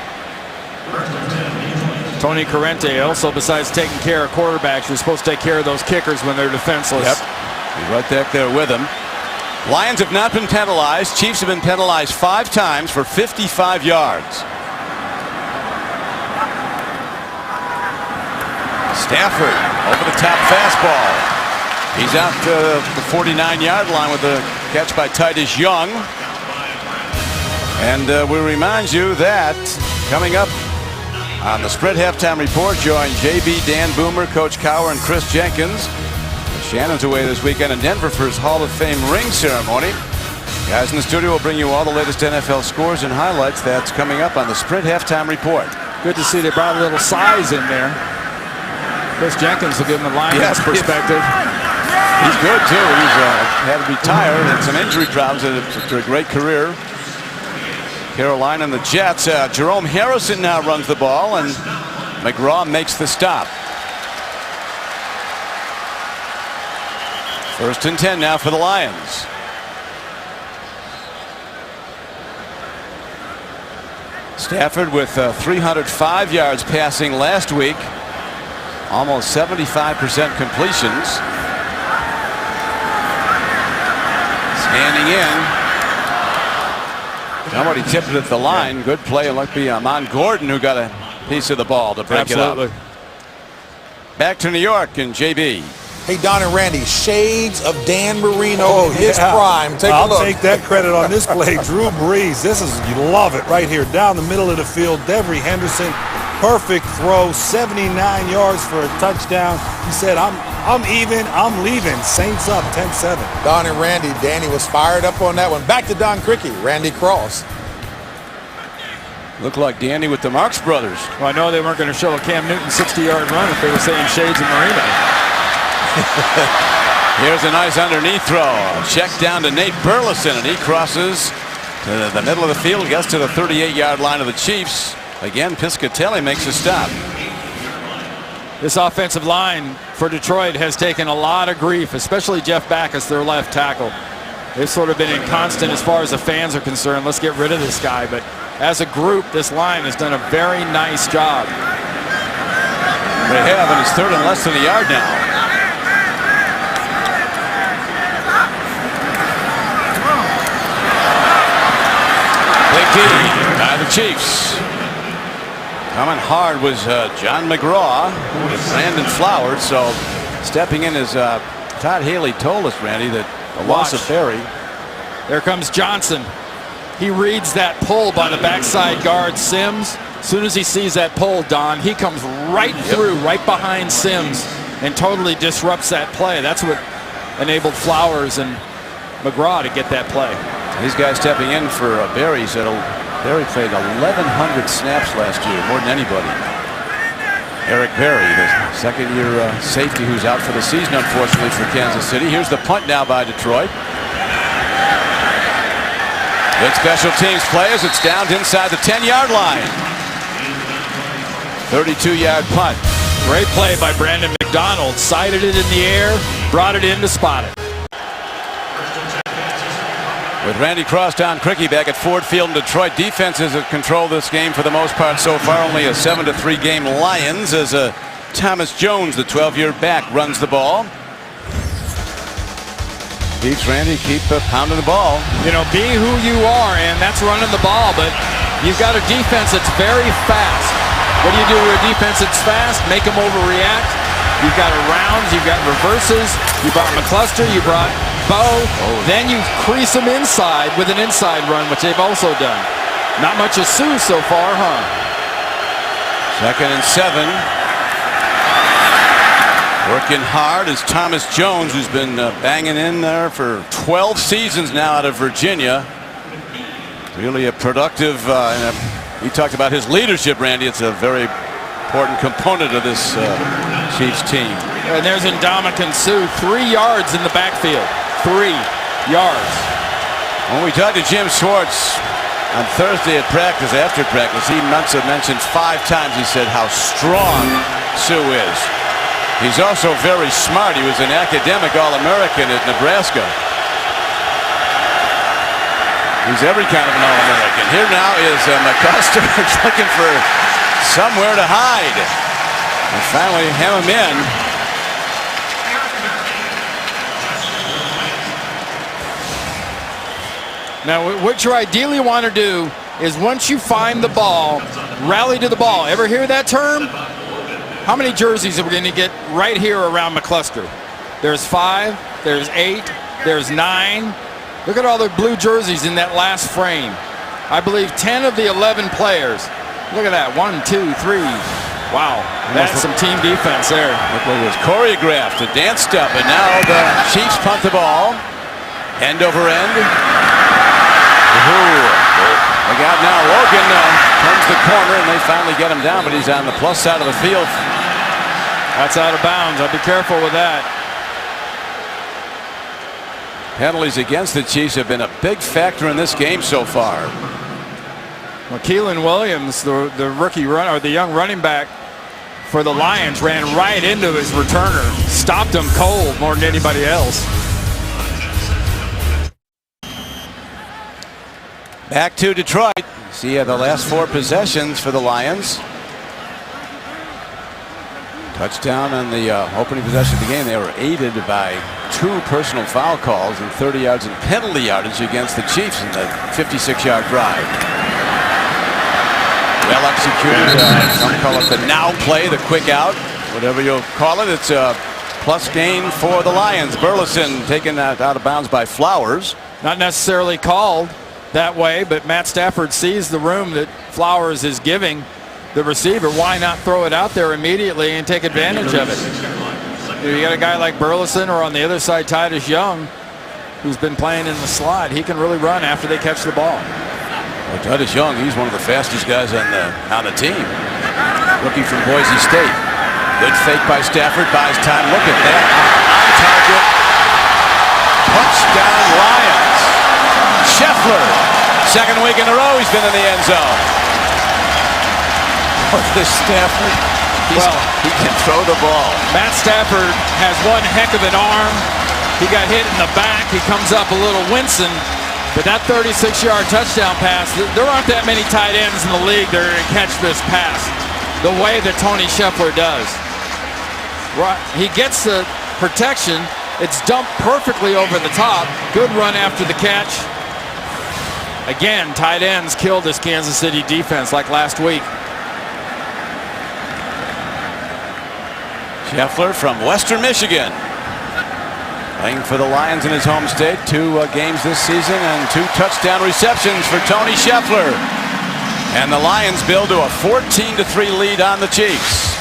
Tony Corrente also, besides taking care of quarterbacks, you're supposed to take care of those kickers when they're defenseless. Yep. He's right back there with him. Lions have not been penalized. Chiefs have been penalized 5 times for 55 yards. Stafford over the top fastball. He's out to the 49-yard line with the catch by Titus Young. And we remind you that coming up on the Spread Halftime Report, join JB, Dan Boomer, Coach Cowher, and Chris Jenkins. Shannon's away this weekend in Denver for his Hall of Fame ring ceremony. Guys in the studio will bring you all the latest NFL scores and highlights. That's coming up on the Sprint Halftime Report. Good to see they brought a little size in there. Chris Jenkins will give him a Lions perspective. He's good too. He's had to retire and some injury problems after a great career. Carolina and the Jets. Jerome Harrison now runs the ball, and McGraw makes the stop. 1st and 10 now for the Lions. Stafford with 305 yards passing last week. Almost 75% completions. Standing in. Somebody tipped it at the line. Good play. It looked to be Amon Gordon who got a piece of the ball to break it up. Back to New York and JB. Hey, Don and Randy, shades of Dan Marino in his prime. Take a look. I'll take that credit on this play. Drew Brees. This is, you love it right here. Down the middle of the field. Devery Henderson. Perfect throw. 79 yards for a touchdown. He said, I'm even. I'm leaving. Saints up 10-7. Don and Randy, Danny was fired up on that one. Back to Don Criqui, Randy Cross. Looked like Danny with the Marx Brothers. Well, I know they weren't going to show a Cam Newton 60-yard run if they were saying shades of Marino. Here's a nice underneath throw. Check down to Nate Burleson, and he crosses to the middle of the field, gets to the 38-yard line of the Chiefs. Again, Piscatelli makes a stop. This offensive line for Detroit has taken a lot of grief, especially Jeff Backus, their left tackle. They've sort of been inconstant as far as the fans are concerned. Let's get rid of this guy. But as a group, this line has done a very nice job. They have, and it's 3rd and less than a yard now. Big D by the Chiefs. Coming hard was John McGraw with Brandon Flowers. So stepping in as Todd Haley told us, Randy, that the loss of Berry. There comes Johnson. He reads that pull by the backside guard Sims. As soon as he sees that pull, Don, he comes right through, right behind Sims, and totally disrupts that play. That's what enabled Flowers and McGraw to get that play. These guys stepping in for Berry said Berry played 1,100 snaps last year, more than anybody. Eric Berry, the second-year safety who's out for the season, unfortunately, for Kansas City. Here's the punt now by Detroit. Good special teams play as it's downed inside the 10-yard line. 32-yard punt. Great play by Brandon McDonald. Sighted it in the air, brought it in to spot it. With Randy Crosstown Cricky back at Ford Field in Detroit, defenses have controlled this game for the most part so far. Only a 7-3 game Lions as Thomas Jones, the 12-year back, runs the ball. Keeps Randy, keep pounding the ball. You know, be who you are, and that's running the ball, but you've got a defense that's very fast. What do you do with a defense that's fast? Make them overreact. You've got rounds, you've got reverses. You brought McCluster, you brought Bo. Then you crease them inside with an inside run, which they've also done. Not much of Sue so far, huh? 2nd and 7. Working hard is Thomas Jones, who's been banging in there for 12 seasons now out of Virginia. Really a productive, you talked about his leadership, Randy. It's a very important component of this Chiefs team. And there's Ndamukong Suh, 3 yards in the backfield. 3 yards. When we talked to Jim Schwartz on Thursday at practice, after practice, he must have mentioned 5 times, he said, how strong Suh is. He's also very smart. He was an academic All-American at Nebraska. He's every kind of an All-American. Here now is McCluster looking for somewhere to hide. And finally hem him in. Now, what you ideally want to do is once you find the ball, rally to the ball. Ever hear that term? How many jerseys are we going to get right here around McCluster? There's 5, there's 8, there's 9. Look at all the blue jerseys in that last frame. I believe 10 of the 11 players. Look at that. 1, 2, 3. Wow. That's some team defense there. Look like it was choreographed, a dance step, and now the Chiefs punt the ball. End over end. Look out now. Logan turns the corner, and they finally get him down, but he's on the plus side of the field. That's out of bounds. I'll be careful with that. Penalties against the Chiefs have been a big factor in this game so far. Well, Keelan Williams, the rookie run, or the young running back for the Lions, ran right into his returner, stopped him cold more than anybody else. Back to Detroit. See the last 4 possessions for the Lions. Touchdown on the opening possession of the game. They were aided by 2 personal foul calls and 30 yards in penalty yardage against the Chiefs in the 56-yard drive. Well executed. Some call it the now play, the quick out, whatever you'll call it. It's a plus gain for the Lions. Burleson taken out of bounds by Flowers. Not necessarily called that way, but Matt Stafford sees the room that Flowers is giving the receiver. Why not throw it out there immediately and take advantage of it? You got a guy like Burleson, or on the other side Titus Young, who's been playing in the slot. He can really run after they catch the ball. Well, Titus Young, he's one of the fastest guys on the team. Rookie from Boise State. Good fake by Stafford, buys time. Look at that. On target. Touchdown Lions. Scheffler, second week in a row he's been in the end zone. This Stafford, he can throw the ball. Matt Stafford has one heck of an arm. He got hit in the back. He comes up a little wincing. But that 36-yard touchdown pass, there aren't that many tight ends in the league that are going to catch this pass the way that Tony Scheffler does. Right, he gets the protection. It's dumped perfectly over the top. Good run after the catch. Again, tight ends killed this Kansas City defense like last week. Scheffler from Western Michigan, playing for the Lions in his home state. 2 games this season and 2 touchdown receptions for Tony Scheffler. And the Lions build to a 14-3 lead on the Chiefs.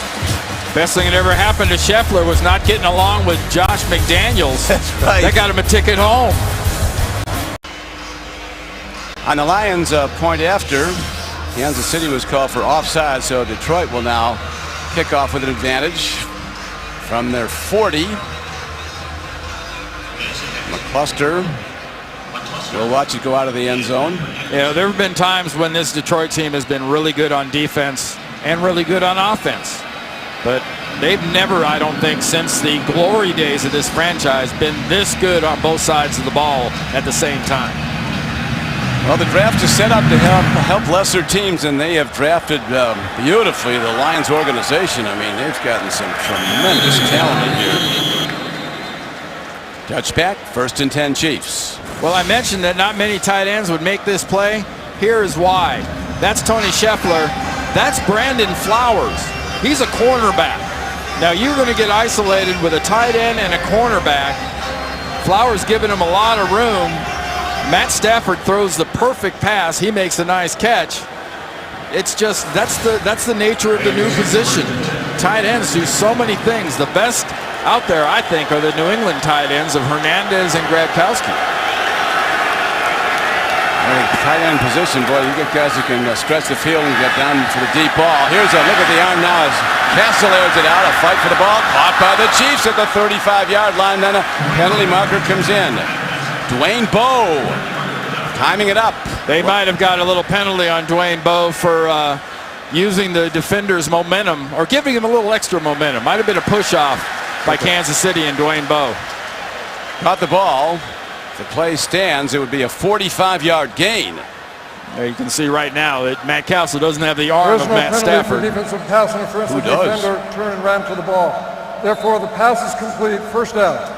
Best thing that ever happened to Scheffler was not getting along with Josh McDaniels. That's right. That got him a ticket home. On the Lions point after, Kansas City was called for offside, so Detroit will now kick off with an advantage from their 40. McCluster will watch it go out of the end zone. Yeah, there have been times when this Detroit team has been really good on defense and really good on offense. But they've never, I don't think, since the glory days of this franchise, been this good on both sides of the ball at the same time. Well, the draft is set up to help lesser teams, and they have drafted beautifully the Lions organization. I mean, they've gotten some tremendous talent in here. Touchback, 1st and 10 Chiefs. Well, I mentioned that not many tight ends would make this play. Here is why. That's Tony Scheffler. That's Brandon Flowers. He's a cornerback. Now, you're going to get isolated with a tight end and a cornerback. Flowers giving him a lot of room. Matt Stafford throws the perfect pass. He makes a nice catch. It's just, that's the nature of the new position. Tight ends do so many things. The best out there, I think, are the New England tight ends of Hernandez and Grabkowski. Tight end position, boy, you get guys who can stretch the field and get down for the deep ball. Here's a look at the arm now as Castle airs it out. A fight for the ball, caught by the Chiefs at the 35-yard line. Then a penalty marker comes in. Dwayne Bowe timing it up. They might have got a little penalty on Dwayne Bowe for using the defender's momentum, or giving him a little extra momentum. Might have been a push-off by Kansas City and Dwayne Bowe. Caught the ball. If the play stands, it would be a 45-yard gain. There you can see right now that Matt Castle doesn't have the arm of Matt Stafford. There's no penalty for defensive pass interference. The defender turned and ran to the ball. Therefore, the pass is complete. 1st down.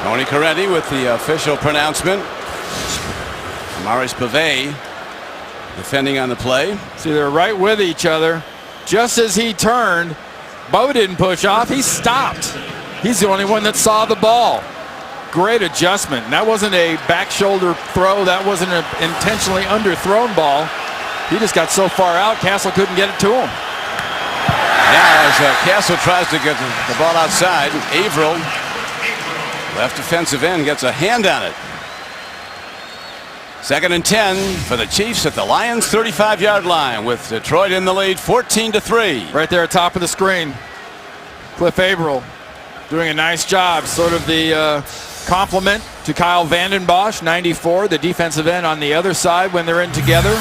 Tony Corretti with the official pronouncement. Maurice Bavay defending on the play. See, they're right with each other. Just as he turned, Bowe didn't push off. He stopped. He's the only one that saw the ball. Great adjustment. And that wasn't a back shoulder throw. That wasn't an intentionally underthrown ball. He just got so far out, Castle couldn't get it to him. Now as Castle tries to get the ball outside, Averill, left defensive end, gets a hand on it. 2nd and 10 for the Chiefs at the Lions 35-yard line with Detroit in the lead 14-3. Right there at top of the screen. Cliff Averill doing a nice job. Sort of the compliment to Kyle Vanden Bosch, 94, the defensive end on the other side when they're in together.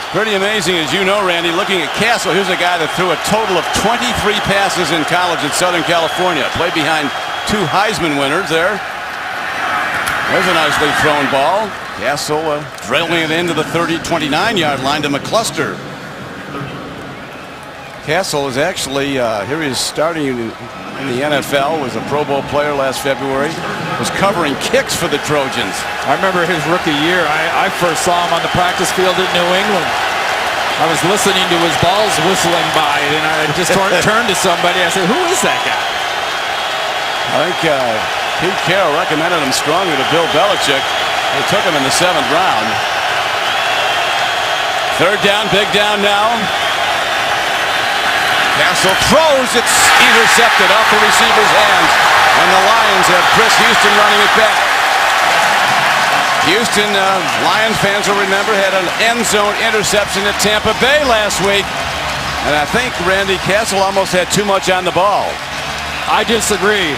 Pretty amazing, as you know, Randy, looking at Castle. Here's a guy that threw a total of 23 passes in college in Southern California. Played behind 2 Heisman winners there. There's a nicely thrown ball. Castle drilling it into the 29-yard line to McCluster. Castle is actually, here he is starting in the NFL, was a Pro Bowl player last February, was covering kicks for the Trojans. I remember his rookie year. I first saw him on the practice field at New England. I was listening to his balls whistling by, and I just turned to somebody. I said, "Who is that guy?" I think Pete Carroll recommended him strongly to Bill Belichick. They took him in the 7th round. 3rd down, big down now. Castle throws, it's intercepted off the receiver's hands, and the Lions have Chris Houston running it back. Houston, Lions fans will remember, had an end zone interception at Tampa Bay last week, and I think Randy Castle almost had too much on the ball. I disagree.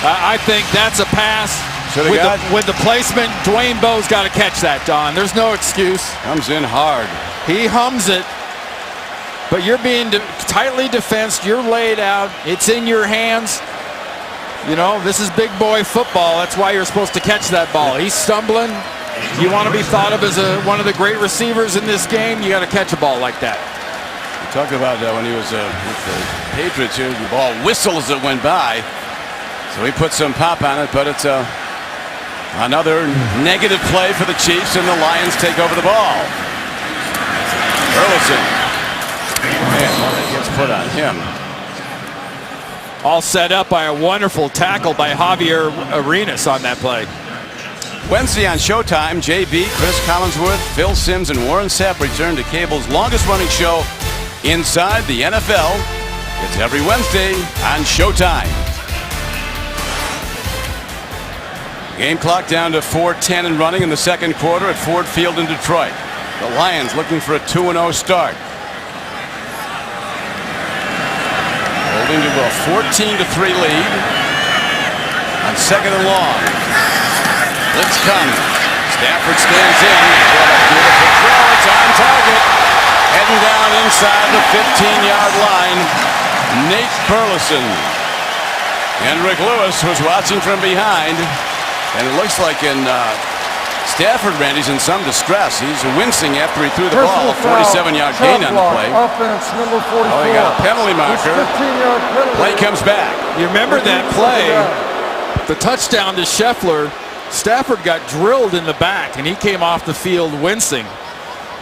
I think that's a pass. With the placement, Dwayne Bowe's got to catch that, Don. There's no excuse. Comes in hard. He hums it. But you're being tightly defensed. You're laid out. It's in your hands. You know, this is big boy football. That's why you're supposed to catch that ball. He's stumbling. You want to be thought of as one of the great receivers in this game, you got to catch a ball like that. We talked about when he was with the Patriots here, the ball whistled as it went by. So he put some pop on it, but it's another negative play for the Chiefs, and the Lions take over the ball. Burleson. Man, that gets put on him. All set up by a wonderful tackle by Javier Arenas on that play. Wednesday on Showtime, JB, Chris Collinsworth, Phil Simms, and Warren Sapp return to cable's longest-running show inside the NFL. It's every Wednesday on Showtime. Game clock down to 4:10 and running in the second quarter at Ford Field in Detroit. The Lions looking for a 2-0 start. Holding to a 14-3 lead on second and long. Blitz comes. Stafford stands in. What a beautiful throw. It's on target. Heading down inside the 15-yard line. Nate Burleson. And Rick Lewis was watching from behind. And it looks like in Stafford, Randy's in some distress. He's wincing after he threw the ball. 47-yard gain on the play. Offense number 44. Oh, he got a penalty marker. 15-yard penalty. Play comes back. You remember that play, the touchdown to Scheffler. Stafford got drilled in the back, and he came off the field wincing.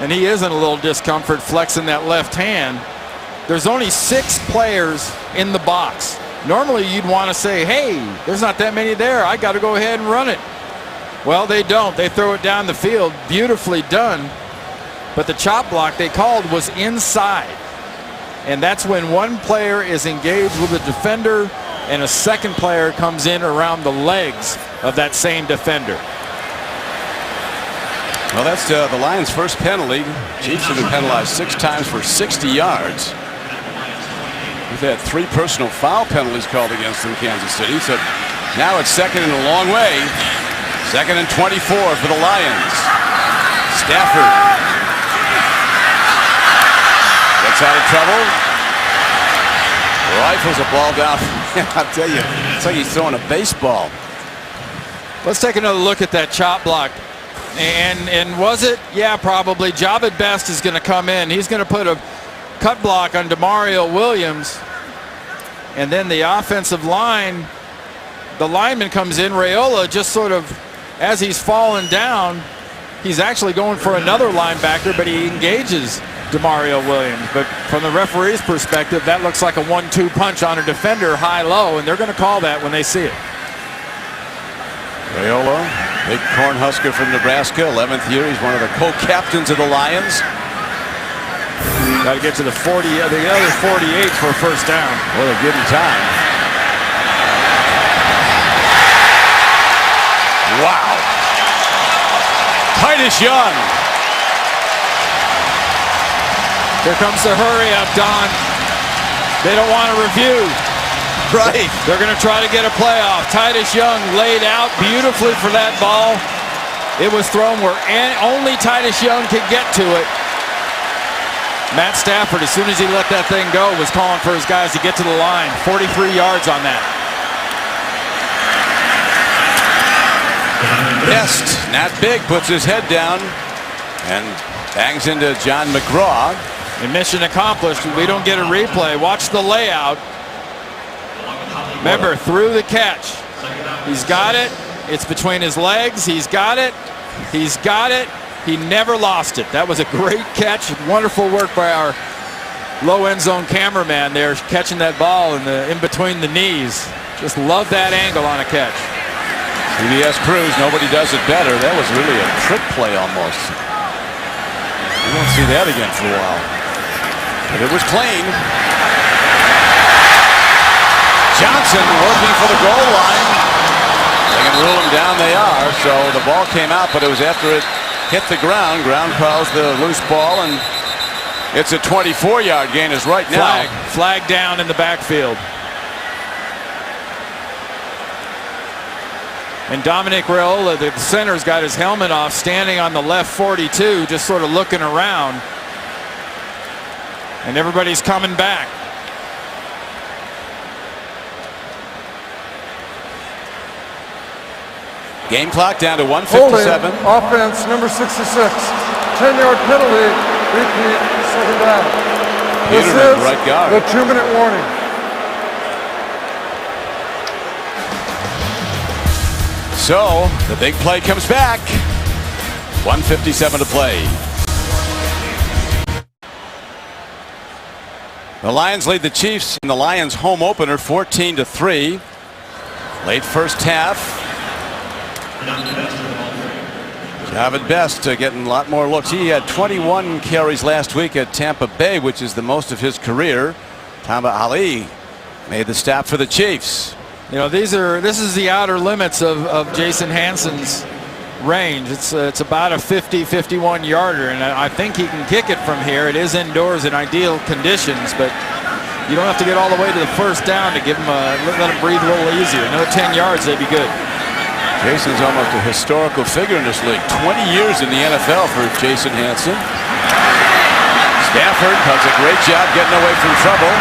And he is in a little discomfort flexing that left hand. There's only 6 players in the box. Normally you'd want to say, hey, there's not that many there. I got to go ahead and run it. Well, they don't. They throw it down the field. Beautifully done. But the chop block they called was inside. And that's when one player is engaged with a defender and a second player comes in around the legs of that same defender. Well, that's the Lions' first penalty. Chiefs have been penalized 6 times for 60 yards. We've had 3 personal foul penalties called against them in Kansas City. So now it's second and a long way. Second and 24 for the Lions. Stafford gets out of trouble. Rifles a ball down. I'll tell you, it's like he's throwing a baseball. Let's take another look at that chop block. And was it? Yeah, probably. Javid Best is going to come in. He's going to put a cut block on Demario Williams. And then the offensive line, the lineman comes in. Raiola just sort of, as he's falling down, he's actually going for another linebacker, but he engages Demario Williams. But from the referee's perspective, that looks like a 1-2 punch on a defender high-low, and they're going to call that when they see it. Raiola, big Cornhusker from Nebraska, 11th year. He's one of the co-captains of the Lions. Got to get to the 40, the other 48 for a first down. Well, they're giving time. Wow. Titus Young. Here comes the hurry up, Don. They don't want to review. Right. They're going to try to get a playoff. Titus Young laid out beautifully for that ball. It was thrown where only Titus Young could get to it. Matt Stafford, as soon as he let that thing go, was calling for his guys to get to the line. 43 yards on that. Best, not big, puts his head down and bangs into John McGraw. And mission accomplished. We don't get a replay. Watch the layout. Remember, through the catch. He's got it. It's between his legs. He's got it. He's got it. He never lost it. That was a great catch. Wonderful work by our low end zone cameraman there, catching that ball in between the knees. Just love that angle on a catch. CBS Crews, nobody does it better. That was really a trick play almost. We won't see that again for a while. But it was clean. Johnson working for the goal line. They can rule him down, they are. So the ball came out, but it was after it hit the ground. Ground calls the loose ball, and it's a 24-yard gain is right now. Flag down in the backfield. And Dominic Raiola, the center's got his helmet off, standing on the left 42, just sort of looking around. And everybody's coming back. Game clock down to 1:57. Holding, offense number 66. 10-yard penalty, repeat, second down. This Peterman, is right guard. the 2-minute warning. So the big play comes back. 1:57 to play. The Lions lead the Chiefs in the Lions home opener 14-3. Late first half. Javid Best getting a lot more looks. He had 21 carries last week at Tampa Bay, which is the most of his career. Tamba Ali made the stop for the Chiefs. You know, this is the outer limits of Jason Hansen's range. It's about a 50-51 yarder, and I think he can kick it from here. It is indoors in ideal conditions, but you don't have to get all the way to the first down to give him let him breathe a little easier. Another 10 yards, they'd be good. Jason's almost a historical figure in this league. 20 years in the NFL for Jason Hansen. Stafford does a great job getting away from trouble.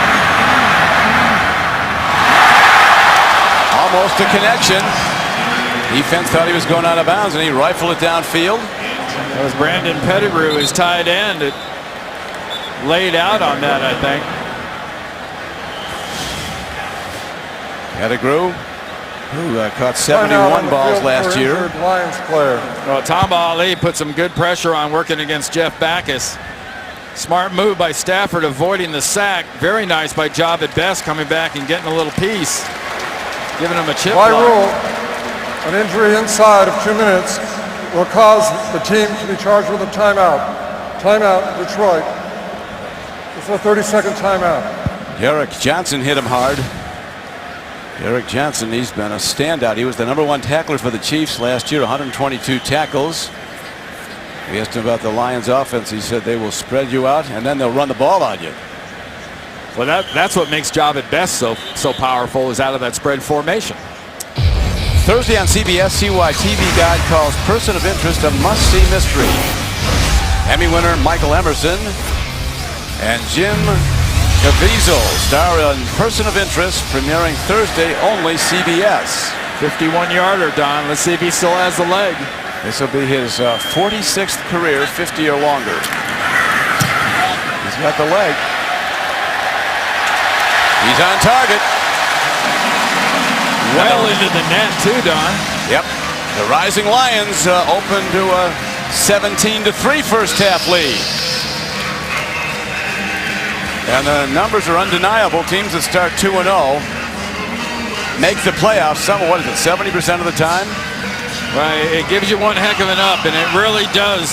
Almost a connection. Defense thought he was going out of bounds, and he rifled it downfield. That was Brandon Pettigrew, his tight end. It laid out on that, I think. Pettigrew, who caught 71 balls last year. Lions player. Well, Tamba Ali put some good pressure on working against Jeff Backus. Smart move by Stafford, avoiding the sack. Very nice by Javid Best coming back and getting a little piece, giving him a chip By block. rule, an injury inside of 2 minutes will cause the team to be charged with a timeout. Timeout, Detroit. It's a 30-second timeout. Derek Johnson hit him hard. Derek Johnson, he's been a standout. He was the #1 tackler for the Chiefs last year, 122 tackles. We asked him about the Lions offense. He said they will spread you out and then they'll run the ball on you. Well, that's what makes Javid Best so powerful, is out of that spread formation. Thursday on CBS, see why TV Guide calls Person of Interest a must-see mystery. Emmy winner Michael Emerson and Jim Caviezel star in Person of Interest, premiering Thursday, only CBS. 51-yarder, Don. Let's see if he still has the leg. This will be his 46th career, 50 or longer. He's got the leg. He's on target. Well into the net, too, Don. Yep. The Rising Lions open to a 17-3 first half lead. And the numbers are undeniable. Teams that start 2-0 make the playoffs. What is it, 70% of the time? Right, it gives you one heck of an up, and it really does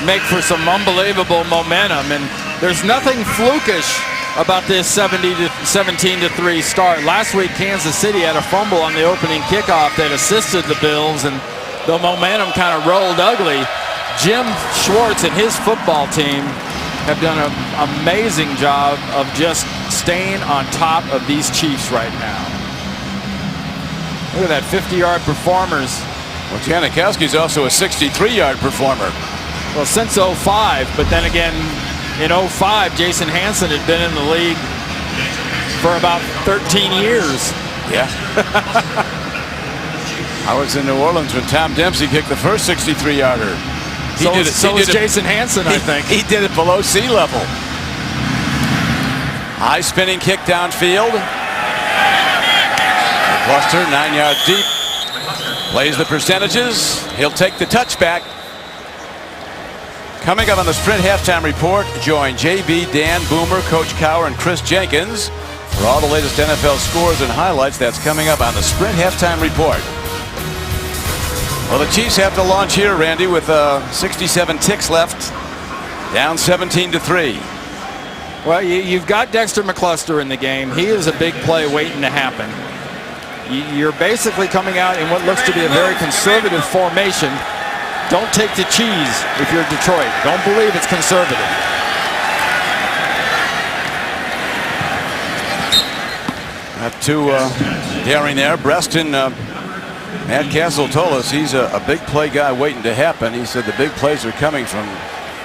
make for some unbelievable momentum. And there's nothing flukish about this 17-3 start. Last week, Kansas City had a fumble on the opening kickoff that assisted the Bills, and the momentum kind of rolled ugly. Jim Schwartz and his football team have done an amazing job of just staying on top of these Chiefs right now. Look at that 50-yard performers. Well, Janikowski's also a 63-yard performer. Well, since 05, but then again, in 05, Jason Hansen had been in the league for about 13 years. Yeah. I was in New Orleans when Tom Dempsey kicked the first 63-yarder. So was Jason Hansen, I think. He did it below sea level. High spinning kick downfield. The cluster, 9 yards deep. Plays the percentages. He'll take the touchback. Coming up on the Sprint Halftime Report, join JB, Dan Boomer, Coach Cowher, and Chris Jenkins for all the latest NFL scores and highlights. That's coming up on the Sprint Halftime Report. Well, the Chiefs have to launch here, Randy, with 67 ticks left, down 17-3. Well, you've got Dexter McCluster in the game. He is a big play waiting to happen. You're basically coming out in what looks to be a very conservative formation. Don't take the cheese if you're Detroit. Don't believe it's conservative. Not too daring there. Breston, Matt Castle told us he's a big play guy waiting to happen. He said the big plays are coming from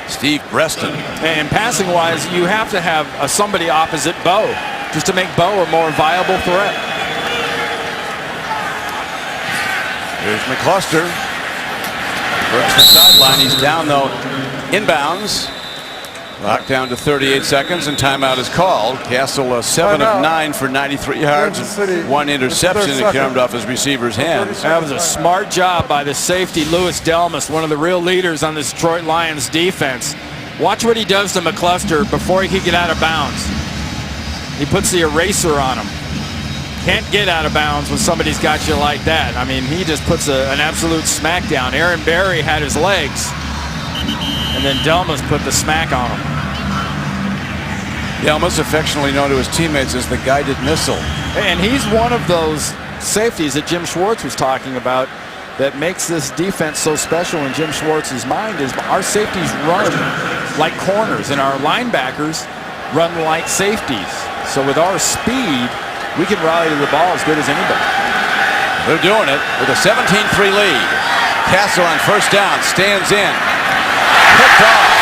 Steve Breston. And passing-wise, you have to have somebody opposite Bo just to make Bo a more viable threat. Here's McCluster. Across the sideline. He's down, though, inbounds. Locked down to 38 seconds, and timeout is called. Castle 7 of 9 for 93 yards, and 1 interception that came off his receiver's hands. That was a smart job by the safety, Louis Delmas, one of the real leaders on this Detroit Lions defense. Watch what he does to McCluster before he can get out of bounds. He puts the eraser on him. Can't get out of bounds when somebody's got you like that. I mean, he just puts an absolute smackdown. Aaron Berry had his legs, and then Delmas put the smack on him. Delmas, affectionately known to his teammates as the guided missile. And he's one of those safeties that Jim Schwartz was talking about that makes this defense so special in Jim Schwartz's mind is our safeties run like corners and our linebackers run like safeties. So with our speed, we can rally to the ball as good as anybody. They're doing it with a 17-3 lead. Castle on first down stands in. Picked off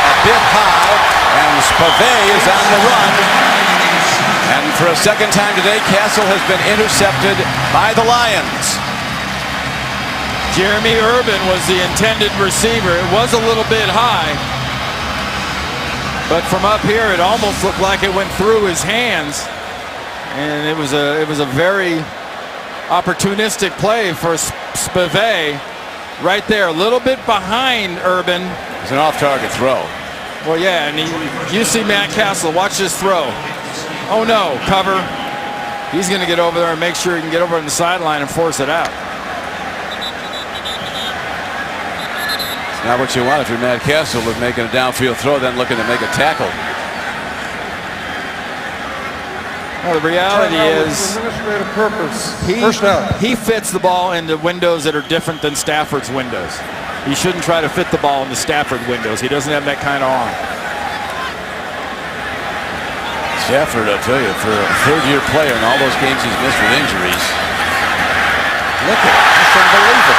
a bit high, and Spivey is on the run. And for a second time today, Castle has been intercepted by the Lions. Jeremy Urban was the intended receiver. It was a little bit high, but from up here, it almost looked like it went through his hands, and it was a very opportunistic play for Spivey. Right there, a little bit behind Urban. It's an off-target throw. Well, yeah, and you see Matt Castle. Watch this throw. Oh no, cover. He's going to get over there and make sure he can get over on the sideline and force it out. Not what you want if you're Matt Castle with making a downfield throw, then looking to make a tackle. Well, the reality is administrative purpose. He fits the ball into windows that are different than Stafford's windows. He shouldn't try to fit the ball into Stafford windows. He doesn't have that kind of arm. Stafford, I'll tell you, for a third-year player in all those games he's missed with injuries. Look at it. It's unbelievable.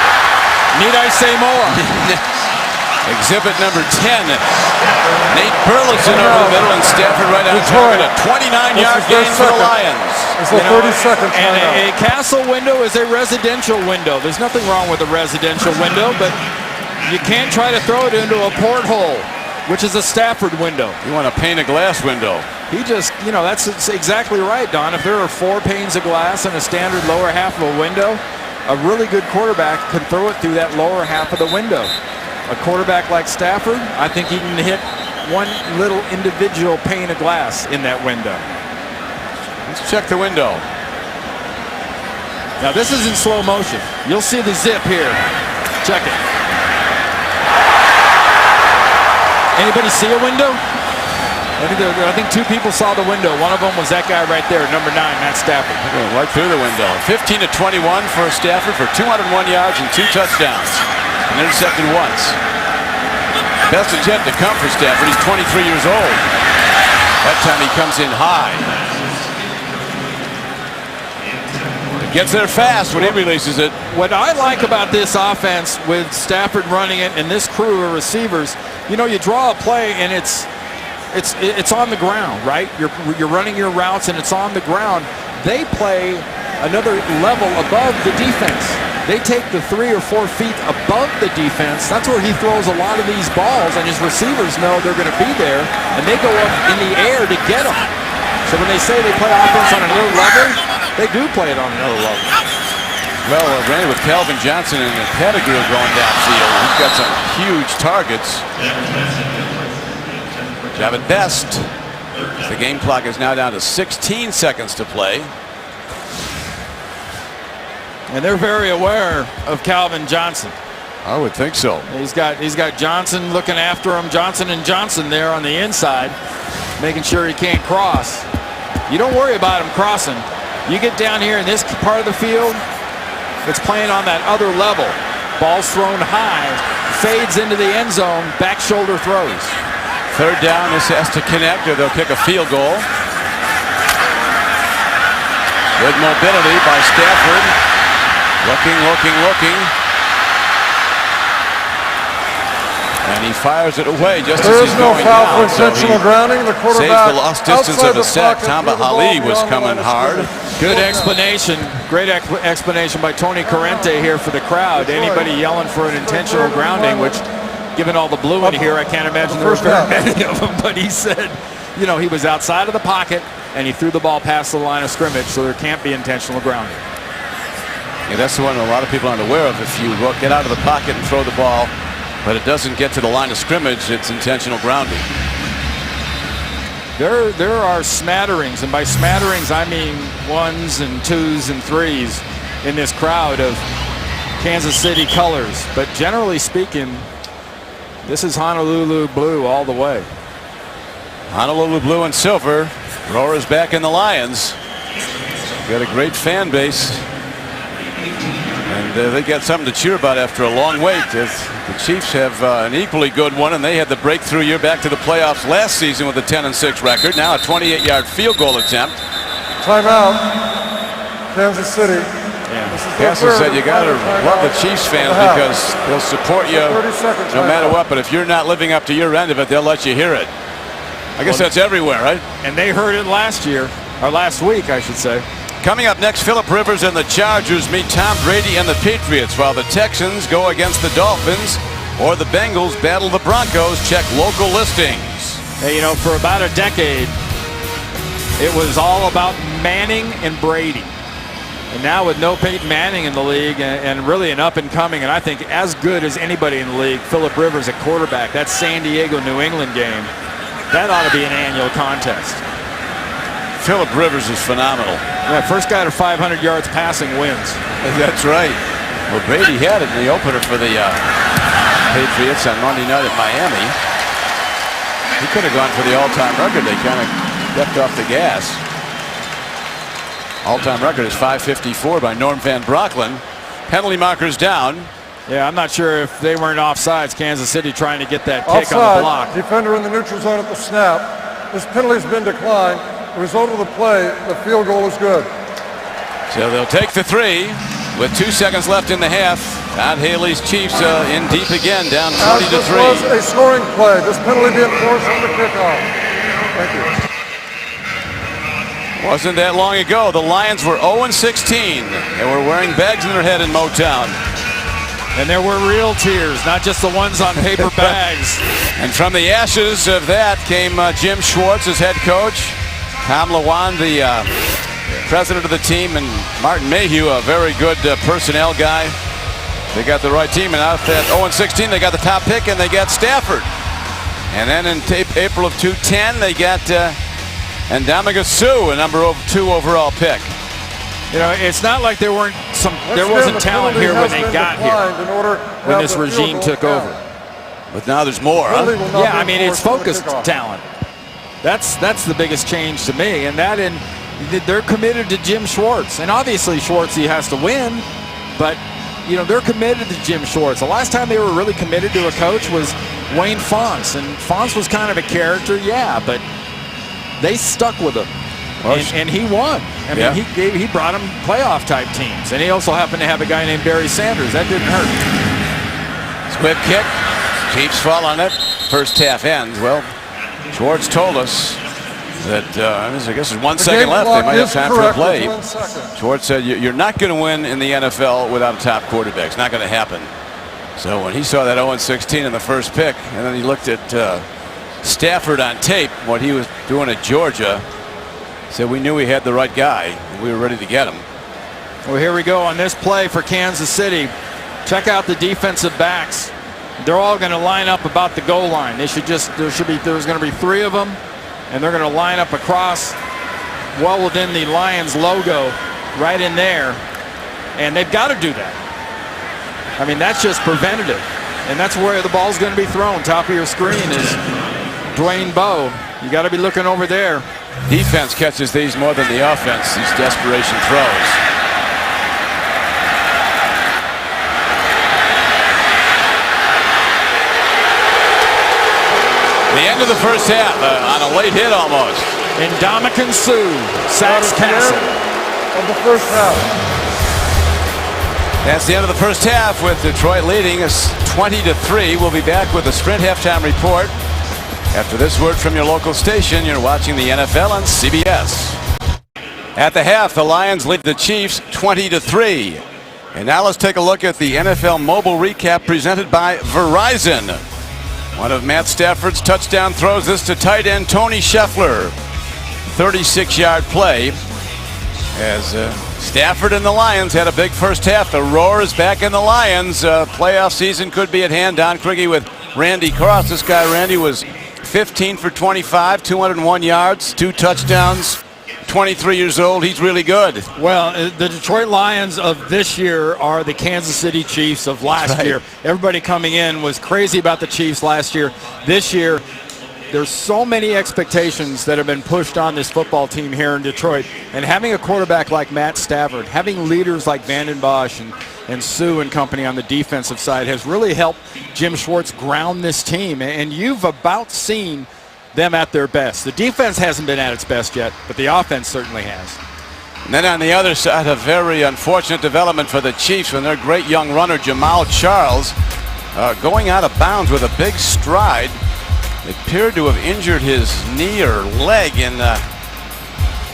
Need I say more? Exhibit number 10. Nate Burleson over the middle and Stafford right on target. A 29-yard gain for the Lions. It's a 30-second and a Castle window is a residential window. There's nothing wrong with a residential window, but you can't try to throw it into a porthole, which is a Stafford window. You want to paint a glass window. He just, that's exactly right, Don. If there are 4 panes of glass in a standard lower half of a window, a really good quarterback can throw it through that lower half of the window. A quarterback like Stafford, I think he can hit one little individual pane of glass in that window. Let's check the window. Now this is in slow motion. You'll see the zip here. Check it. Anybody see a window? I think 2 people saw the window. One of them was that guy right there, number 9, Matt Stafford. Going right through the window. 15-21 for Stafford for 201 yards and 2 touchdowns. And intercepted once. Best is yet to come for Stafford. He's 23 years old. That time he comes in high. Gets there fast when he releases it. What I like about this offense with Stafford running it and this crew of receivers, you draw a play and it's on the ground, right? You're running your routes and it's on the ground. They play another level above the defense. They take the 3 or 4 feet above the defense. That's where he throws a lot of these balls, and his receivers know they're going to be there, and they go up in the air to get them. So when they say they play offense on another level, they do play it on another level. Well, Randy, with Calvin Johnson and Pettigrew going downfield, he's got some huge targets. Javid Best. The game clock is now down to 16 seconds to play. And they're very aware of Calvin Johnson. I would think so. He's got Johnson looking after him, Johnson and Johnson there on the inside, making sure he can't cross. You don't worry about him crossing. You get down here in this part of the field, it's playing on that other level. Ball's thrown high, fades into the end zone, back shoulder throws. Third down, this has to connect or they'll kick a field goal. Good mobility by Stafford. Looking. And he fires it away just as he's going down. There is no foul for intentional grounding. The quarterback saves the lost distance of a sack. Tamba Hali was coming hard. Good explanation. Great explanation by Tony Corrente here for the crowd. Anybody yelling for an intentional grounding, which, given all the blue in here, I can't imagine there were very many of them. But he said, he was outside of the pocket, and he threw the ball past the line of scrimmage, so there can't be intentional grounding. Yeah, that's the one a lot of people aren't aware of. If you get out of the pocket and throw the ball, but it doesn't get to the line of scrimmage, it's intentional grounding. There are smatterings, and by smatterings I mean 1s and 2s and 3s in this crowd of Kansas City colors. But generally speaking, this is Honolulu blue all the way. Honolulu blue and silver. Roar's back in the Lions. Got a great fan base And they got something to cheer about after a long wait. The Chiefs have an equally good one, and they had the breakthrough year back to the playoffs last season with a 10-6 record. Now a 28-yard field goal attempt. Timeout, Kansas City. Castle said you got to love the Chiefs fans because they'll support you no matter what. But if you're not living up to your end of it, they'll let you hear it. I guess that's everywhere, right? And they heard it last year, or last week, I should say. Coming up next, Phillip Rivers and the Chargers meet Tom Brady and the Patriots, while the Texans go against the Dolphins, or the Bengals battle the Broncos. Check local listings. Hey, you know, for about a decade, it was all about Manning and Brady. And now with no Peyton Manning in the league and really an up-and-coming, and I think as good as anybody in the league, Phillip Rivers at quarterback, that San Diego-New England game, that ought to be an annual contest. Phillip Rivers is phenomenal. Yeah, first guy to 500 yards passing wins. That's right. Well, Brady had it in the opener for the Patriots on Monday night at Miami. He could have gone for the all-time record. They kind of stepped off the gas. All-time record is 5:54 by Norm Van Brocklin. Penalty markers down. Yeah, I'm not sure if they weren't offsides. Kansas City trying to get that kick Offside, on the block. Defender in the neutral zone at the snap. This penalty's been declined. The result of the play, the field goal is good. So they'll take the 3 with 2 seconds left in the half. Todd Haley's Chiefs in deep again, down 20 to 3. This was a scoring play. This penalty being forced on the kickoff. Thank you. Wasn't that long ago. The Lions were 0-16. They were wearing bags in their head in Motown. And there were real tears, not just the ones on paper bags. And from the ashes of that came Jim Schwartz as head coach. Tom Lewan, the president of the team, and Martin Mayhew, a very good personnel guy. They got the right team, and out at 0-16, they got the top pick, and they got Stafford. And then in April of 2010, they got Ndamukong Suh, a number 2 overall pick. You know, it's not like there wasn't talent here when they got here, when this regime took over. But now there's more, huh? Yeah, I mean, it's focused talent. That's the biggest change to me, and they're committed to Jim Schwartz, and obviously Schwartz, he has to win, but you know, they're committed to Jim Schwartz. The last time they were really committed to a coach was Wayne Fontes, and Fontes was kind of a character, yeah, but they stuck with him, and he won. I mean, he brought them playoff type teams, and he also happened to have a guy named Barry Sanders. That didn't hurt. Whip kick. Chiefs fall on it. First half ends. Well, Schwartz told us that I guess there's 1 second left. They might have time for a play. Schwartz said you're not going to win in the NFL without a top quarterback. It's not going to happen. So when he saw that 0-16 in the first pick, and then he looked at Stafford on tape, what he was doing at Georgia, said we knew we had the right guy and we were ready to get him. Well, here we go on this play for Kansas City. Check out the defensive backs. They're all going to line up about the goal line. There's going to be 3 of them, and they're going to line up across well within the Lions logo right in there, and they've got to do that. I mean, that's just preventative, and that's where the ball's going to be thrown. Top of your screen is Dwayne Bowe. You got to be looking over there. Defense catches these more than the offense, these desperation throws. The end of the first half on a late hit almost. Ndamukong Suh sacks Castle. Of the first half. That's the end of the first half with Detroit leading us 20-3. We'll be back with a Sprint halftime report. After this word from your local station, you're watching the NFL on CBS. At the half, the Lions lead the Chiefs 20-3. And now let's take a look at the NFL mobile recap presented by Verizon. One of Matt Stafford's touchdown throws this to tight end Tony Scheffler. 36-yard play as Stafford and the Lions had a big first half. The roar is back in the Lions. Playoff season could be at hand. Don Craigie with Randy Cross. This guy, Randy, was 15 for 25, 201 yards, 2 touchdowns. 23 years old. He's really good. Well, the Detroit Lions of this year are the Kansas City Chiefs of last year. Everybody coming in was crazy about the Chiefs last year. This year, There's so many expectations that have been pushed on this football team here in Detroit. And having a quarterback like Matt Stafford, having leaders like Vanden Bosch and Sue and company on the defensive side has really helped Jim Schwartz ground this team. And you've about seen them at their best. The defense hasn't been at its best yet, but the offense certainly has. And then on the other side, a very unfortunate development for the Chiefs when their great young runner, Jamal Charles, going out of bounds with a big stride. It appeared to have injured his knee or leg, and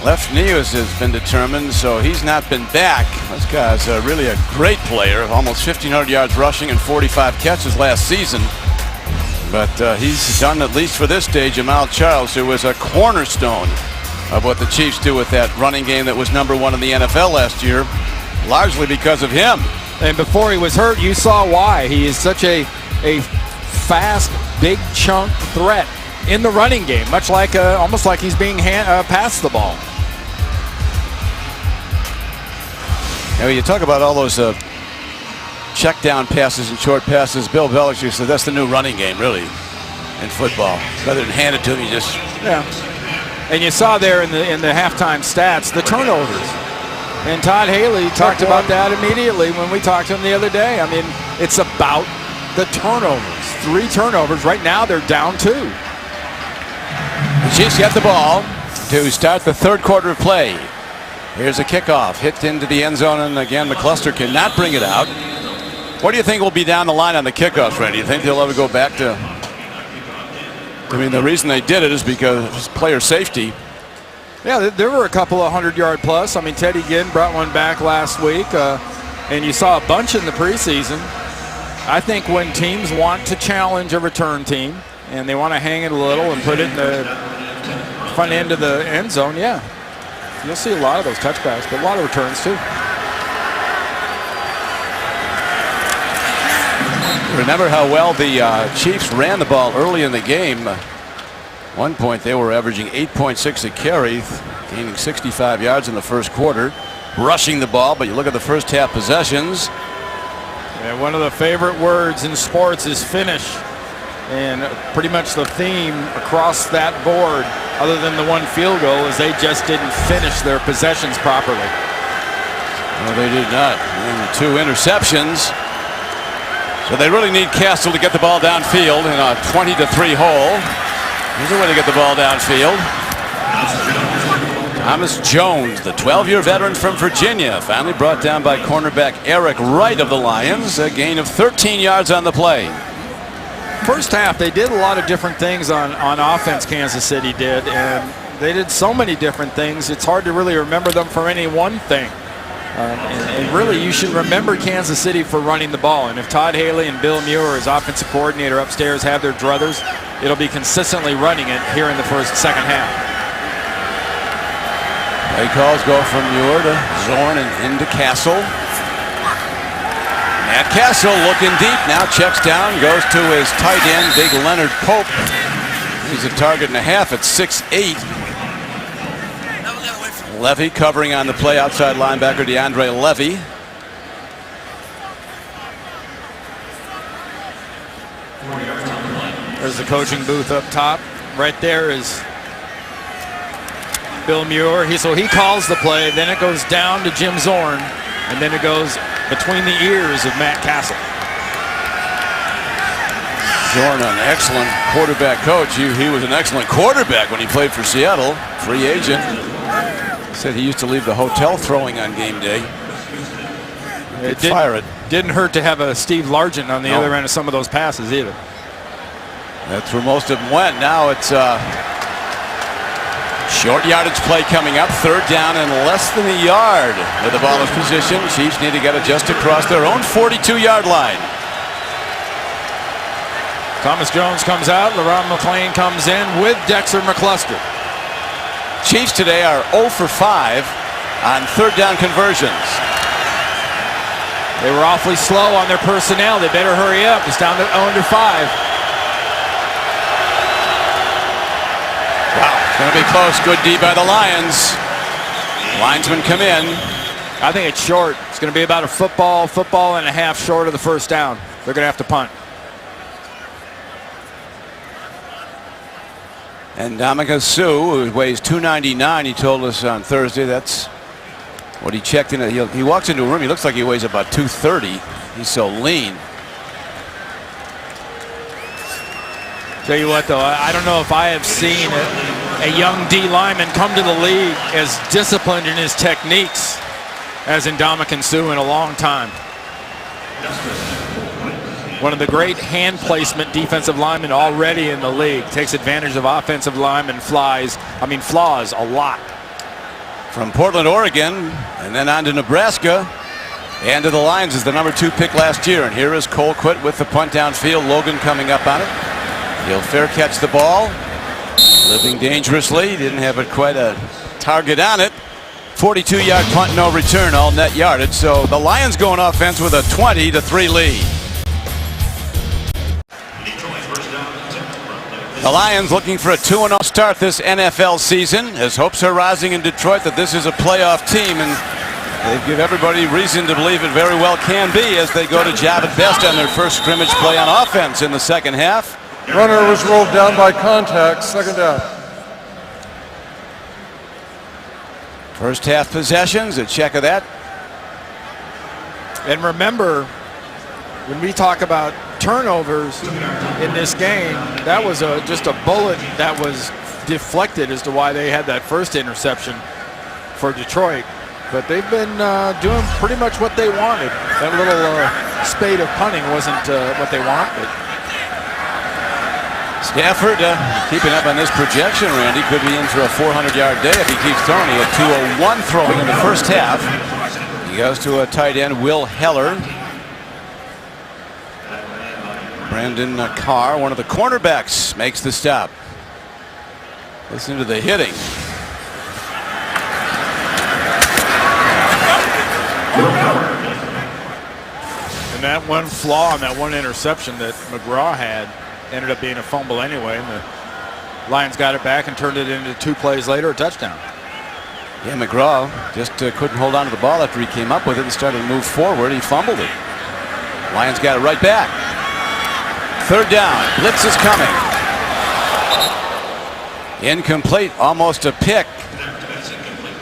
left knee has been determined, so he's not been back. This guy's really a great player, almost 1,500 yards rushing and 45 catches last season. But he's done, at least for this day, Jamal Charles, who was a cornerstone of what the Chiefs do with that running game that was #1 in the NFL last year, largely because of him. And before he was hurt, you saw why. He is such a fast, big chunk threat in the running game, much like almost like he's being passed the ball. Now, you talk about all those check down passes and short passes. Bill Belichick said that's the new running game, really, in football. Rather than hand it to him, you just And you saw there in the halftime stats the turnovers. And Todd Haley talked about that immediately when we talked to him the other day. I mean, it's about the turnovers. 3 turnovers. Right now, they're down 2. The Chiefs get the ball to start the third quarter of play. Here's a kickoff. Hit into the end zone, and again, McCluster cannot bring it out. What do you think will be down the line on the kickoffs, Randy? Do you think they'll ever go back to... I mean, the reason they did it is because of player safety. Yeah, there were a couple of 100-yard plus. I mean, Teddy Ginn brought one back last week, and you saw a bunch in the preseason. I think when teams want to challenge a return team and they want to hang it a little and put it in the front end of the end zone, yeah, you'll see a lot of those touchbacks, but a lot of returns too. Remember how well the Chiefs ran the ball early in the game. At one point, they were averaging 8.6 a carry, gaining 65 yards in the first quarter, rushing the ball. But you look at the first half possessions. And one of the favorite words in sports is finish. And pretty much the theme across that board, other than the one field goal, is they just didn't finish their possessions properly. No, they did not. And the 2 interceptions. So they really need Castle to get the ball downfield in a 20-3 hole. Here's a way to get the ball downfield. Thomas Jones, the 12-year veteran from Virginia, finally brought down by cornerback Eric Wright of the Lions. A gain of 13 yards on the play. First half, they did a lot of different things on offense, Kansas City did, and they did so many different things, it's hard to really remember them for any one thing. And really, you should remember Kansas City for running the ball. And if Todd Haley and Bill Muir, his offensive coordinator upstairs, have their druthers, it'll be consistently running it here in the second half. Play calls go from Muir to Zorn and into Castle. Matt Castle looking deep, now checks down, goes to his tight end, big Leonard Pope. He's a target and a half at 6'8". Levy covering on the play, outside linebacker DeAndre Levy. There's the coaching booth up top. Right there is Bill Muir. So he calls the play, then it goes down to Jim Zorn, and then it goes between the ears of Matt Castle. Zorn, an excellent quarterback coach. He was an excellent quarterback when he played for Seattle, free agent. Said he used to leave the hotel throwing on game day. It didn't hurt to have a Steve Largent on the other end of some of those passes either. That's where most of them went. Now it's short yardage play coming up. 3rd down and less than a yard with the ball in position. Chiefs need to get it just across their own 42-yard line. Thomas Jones comes out. LeRon McClain comes in with Dexter McCluster. Chiefs today are 0 for 5 on 3rd down conversions. They were awfully slow on their personnel. They better hurry up. It's down to 0 for 5. Wow, it's going to be close. Good D by the Lions. Linesmen come in. I think it's short. It's going to be about a football and a half short of the 1st down. They're going to have to punt. And Ndamukong Suh, who weighs 299, he told us on Thursday. That's what he checked in. He walks into a room, he looks like he weighs about 230. He's so lean. Tell you what, though, I don't know if I have seen a young D lineman come to the league as disciplined in his techniques as Ndamukong Suh in a long time. One of the great hand placement defensive linemen already in the league. Takes advantage of offensive linemen flaws a lot. From Portland, Oregon, and then on to Nebraska. And to the Lions is the #2 pick last year. And here is Colquitt with the punt downfield. Logan coming up on it. He'll fair catch the ball. Living dangerously. Didn't have quite a target on it. 42-yard punt, no return, all net yardage. So the Lions going offense with a 20-3 lead. The Lions looking for a 2-0 start this NFL season, as hopes are rising in Detroit that this is a playoff team, and they give everybody reason to believe it very well can be as they go to Javid Best on their first scrimmage play on offense in the second half. Runner was rolled down by contact. Second down. First half possessions, a check of that. And remember, when we talk about turnovers in this game, that was just a bullet that was deflected as to why they had that first interception for Detroit. But they've been doing pretty much what they wanted. That little spade of punting wasn't what they want. But Stafford keeping up on this projection, Randy. Could be in for a 400-yard day if he keeps throwing. He had 201 throwing in the first half. He goes to a tight end, Will Heller. Brandon Carr, one of the cornerbacks, makes the stop. Listen to the hitting. And that one flaw and that one interception that McGraw had ended up being a fumble anyway, and the Lions got it back and turned it into 2 plays later, a touchdown. Yeah, McGraw just couldn't hold on to the ball after he came up with it and started to move forward. He fumbled it. Lions got it right back. Third down. Blitz is coming. Incomplete. Almost a pick.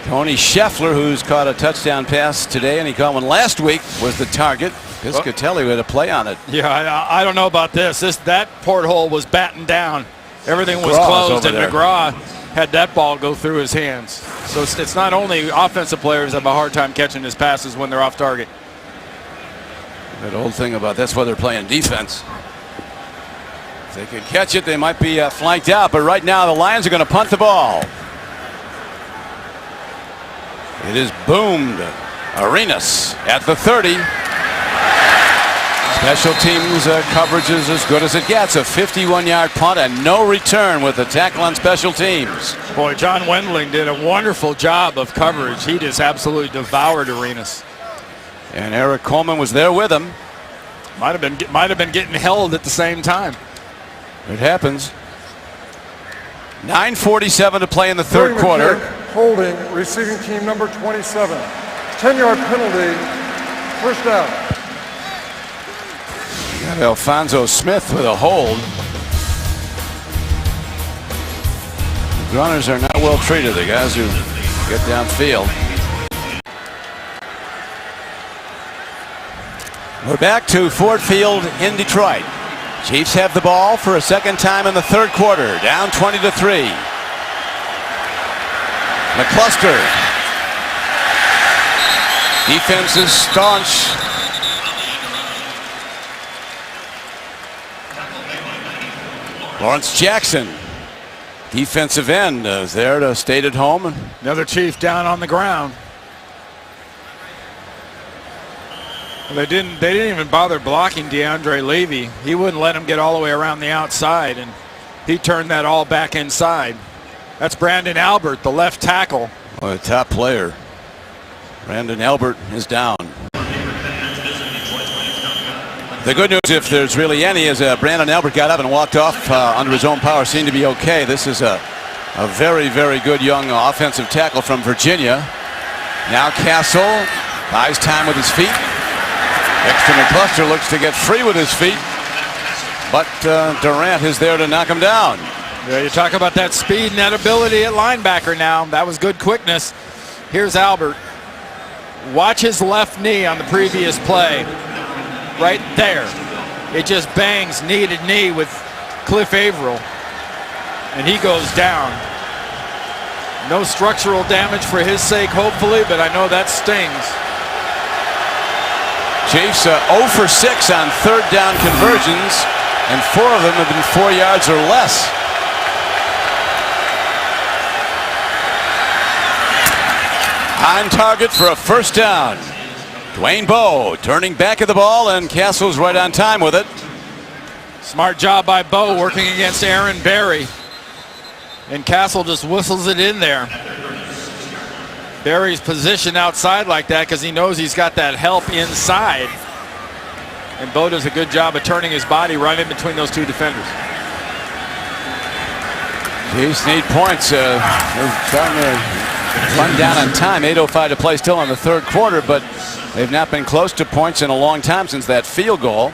Tony Scheffler, who's caught a touchdown pass today, and he caught one last week, was the target. Piscatelli had a play on it. Yeah, I don't know about this. That porthole was battened down. Everything was McGraw closed, and there. McGraw had that ball go through his hands. So it's not only offensive players that have a hard time catching his passes when they're off target. That old thing about that's why they're playing defense. If they could catch it, they might be flanked out. But right now, the Lions are going to punt the ball. It is boomed. Arenas at the 30. Special teams coverage is as good as it gets. A 51-yard punt and no return with the tackle on special teams. Boy, John Wendling did a wonderful job of coverage. He just absolutely devoured Arenas. And Eric Coleman was there with him. Might have been getting held at the same time. It happens. 9:47 to play in the third quarter. Holding receiving team number 27. 10-yard penalty. First down. Got Alfonso Smith with a hold. The runners are not well treated, the guys who get downfield. We're back to Ford Field in Detroit. Chiefs have the ball for a second time in the third quarter, down 20-3. McCluster. Defense is staunch. Lawrence Jackson, defensive end, is there to stay at home. Another Chief down on the ground. Well, they didn't even bother blocking DeAndre Levy. He wouldn't let him get all the way around the outside, and he turned that all back inside. That's Brandon Albert, the left tackle. Well, a top player. Brandon Albert is down. The good news, if there's really any, is Brandon Albert got up and walked off under his own power. Seemed to be okay. This is a very, very good young offensive tackle from Virginia. Now Castle buys time with his feet. Dexter McCluster looks to get free with his feet, but Durant is there to knock him down. Yeah, you talk about that speed and that ability at linebacker now. That was good quickness. Here's Albert. Watch his left knee on the previous play. Right there. It just bangs knee to knee with Cliff Averill. And he goes down. No structural damage for his sake, hopefully, but I know that stings. Chiefs 0 for 6 on third down conversions, and 4 of them have been 4 yards or less. On target for a first down. Dwayne Bowe turning back at the ball, and Castle's right on time with it. Smart job by Bowe working against Aaron Berry. And Castle just whistles it in there. Berry's positioned outside like that because he knows he's got that help inside. And Bowe does a good job of turning his body right in between those two defenders. Chiefs need points. They're trying to run down on time. 8:05 to play still in the third quarter, but they've not been close to points in a long time since that field goal.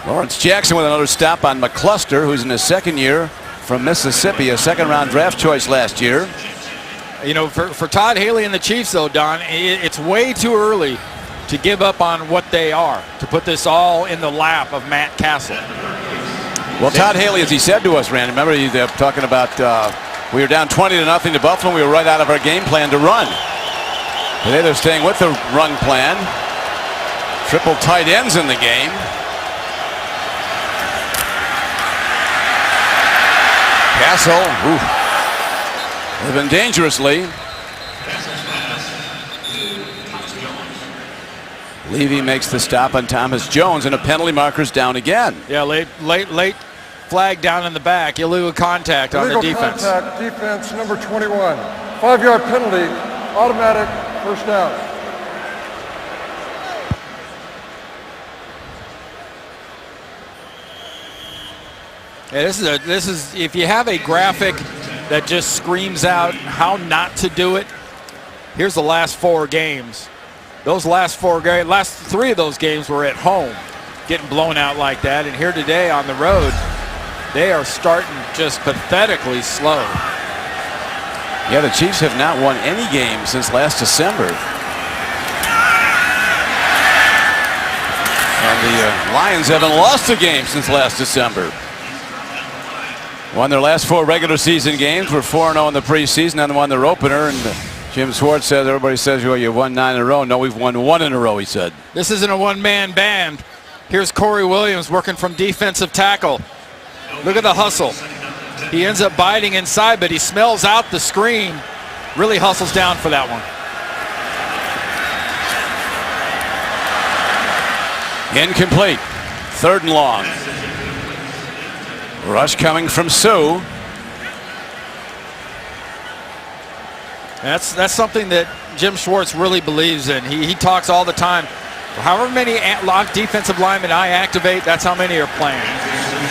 Lawrence Jackson with another stop on McCluster, who's in his second year from Mississippi, a second-round draft choice last year. You know, for Todd Haley and the Chiefs, though, Don, it's way too early to give up on what they are, to put this all in the lap of Matt Castle. Well, Todd Haley, as he said to us, Randy, remember he's talking about we were down 20-0 to Buffalo. We were right out of our game plan to run. Today they're staying with the run plan. Triple tight ends in the game. Castle, living dangerously. Levy makes the stop on Thomas Jones, and a penalty marker's down again. Yeah, late flag down in the back. Illegal contact on the defense. Contact, defense number 21. 5-yard penalty, automatic first down. Yeah, this is if you have a graphic that just screams out how not to do it. Here's the last 4 games. Those last 3 of those games were at home, getting blown out like that. And here today on the road, they are starting just pathetically slow. Yeah, the Chiefs have not won any game since last December. And the Lions haven't lost a game since last December. Won their last 4 regular season games. We're 4-0 in the preseason and won their opener. And Jim Schwartz says, everybody says, well, you won 9 in a row. No, we've won 1 in a row, he said. This isn't a one-man band. Here's Corey Williams working from defensive tackle. Look at the hustle. He ends up biting inside, but he smells out the screen. Really hustles down for that one. Incomplete. 3rd and long. Rush coming from Sue. That's something that Jim Schwartz really believes in. He talks all the time. However many locked defensive linemen I activate, that's how many are playing.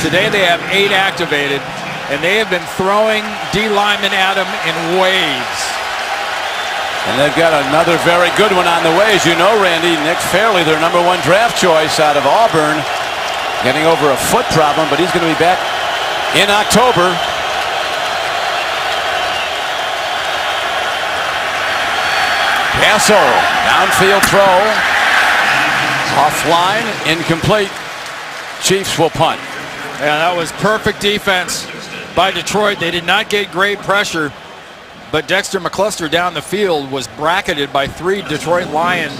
Today they have 8 activated, and they have been throwing D linemen at him in waves. And they've got another very good one on the way. As you know, Randy, Nick Fairley, their #1 draft choice out of Auburn, getting over a foot problem, but he's going to be back in October. Castle, downfield throw, offline, incomplete. Chiefs will punt. Yeah, that was perfect defense by Detroit. They did not get great pressure, but Dexter McCluster down the field was bracketed by 3 Detroit Lion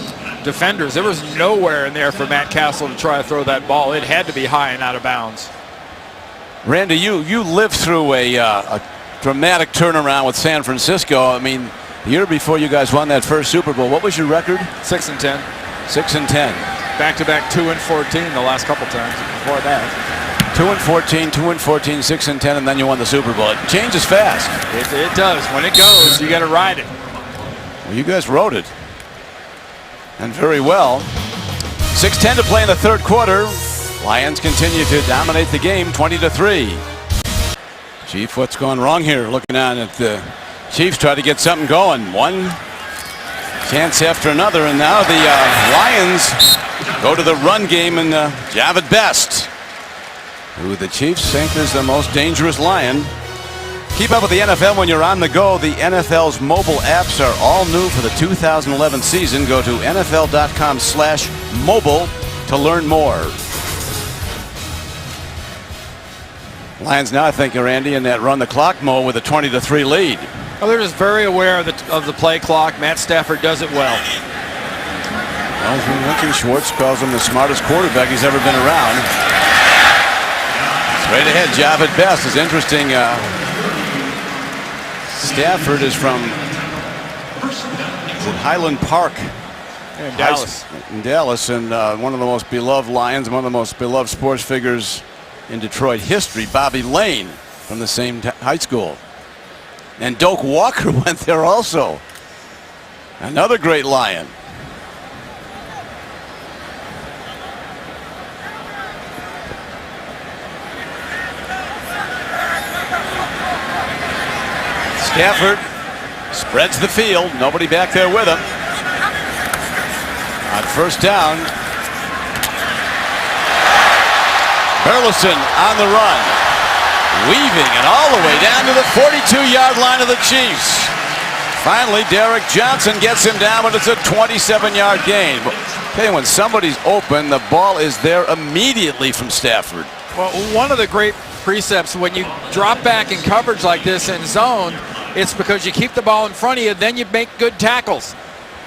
defenders. There was nowhere in there for Matt Castle to try to throw that ball. It had to be high and out of bounds. Randy, you lived through a dramatic turnaround with San Francisco. I mean, the year before you guys won that first Super Bowl, what was your record? 6-10. 6-10. Back-to-back 2-14 the last couple times before that. 2-14, 2-14, 6-10, and then you won the Super Bowl. It changes fast. It does. When it goes, you got to ride it. Well, you guys rode it, and very well. 6:10 to play in the third quarter. Lions continue to dominate the game, 20-3. Chief, what's going wrong here? Looking on at the Chiefs try to get something going. One chance after another, and now the Lions go to the run game and Javid Best. who the Chiefs think is the most dangerous Lion. Keep up with the NFL when you're on the go. The NFL's mobile apps are all new for the 2011 season. Go to NFL.com/mobile to learn more. Lions now, I think, Randy, in that run the clock mode with a 20-3 lead. Well, they're just very aware of the play clock. Matt Stafford does it well. Well, Lincoln Schwartz calls him the smartest quarterback he's ever been around. Straight ahead, Javid Best is interesting. Stafford is from Highland Park in Dallas. In Dallas, and one of the most beloved Lions, one of the most beloved sports figures in Detroit history, Bobby Lane, from the same high school. And Doak Walker went there also. Another great Lion. Stafford spreads the field. Nobody back there with him. On first down, Burleson on the run, weaving and all the way down to the 42-yard line of the Chiefs. Finally, Derek Johnson gets him down, but it's a 27-yard gain. Tell you, when somebody's open, the ball is there immediately from Stafford. Well, one of the great precepts when you drop back in coverage like this in zone, it's because you keep the ball in front of you, then you make good tackles.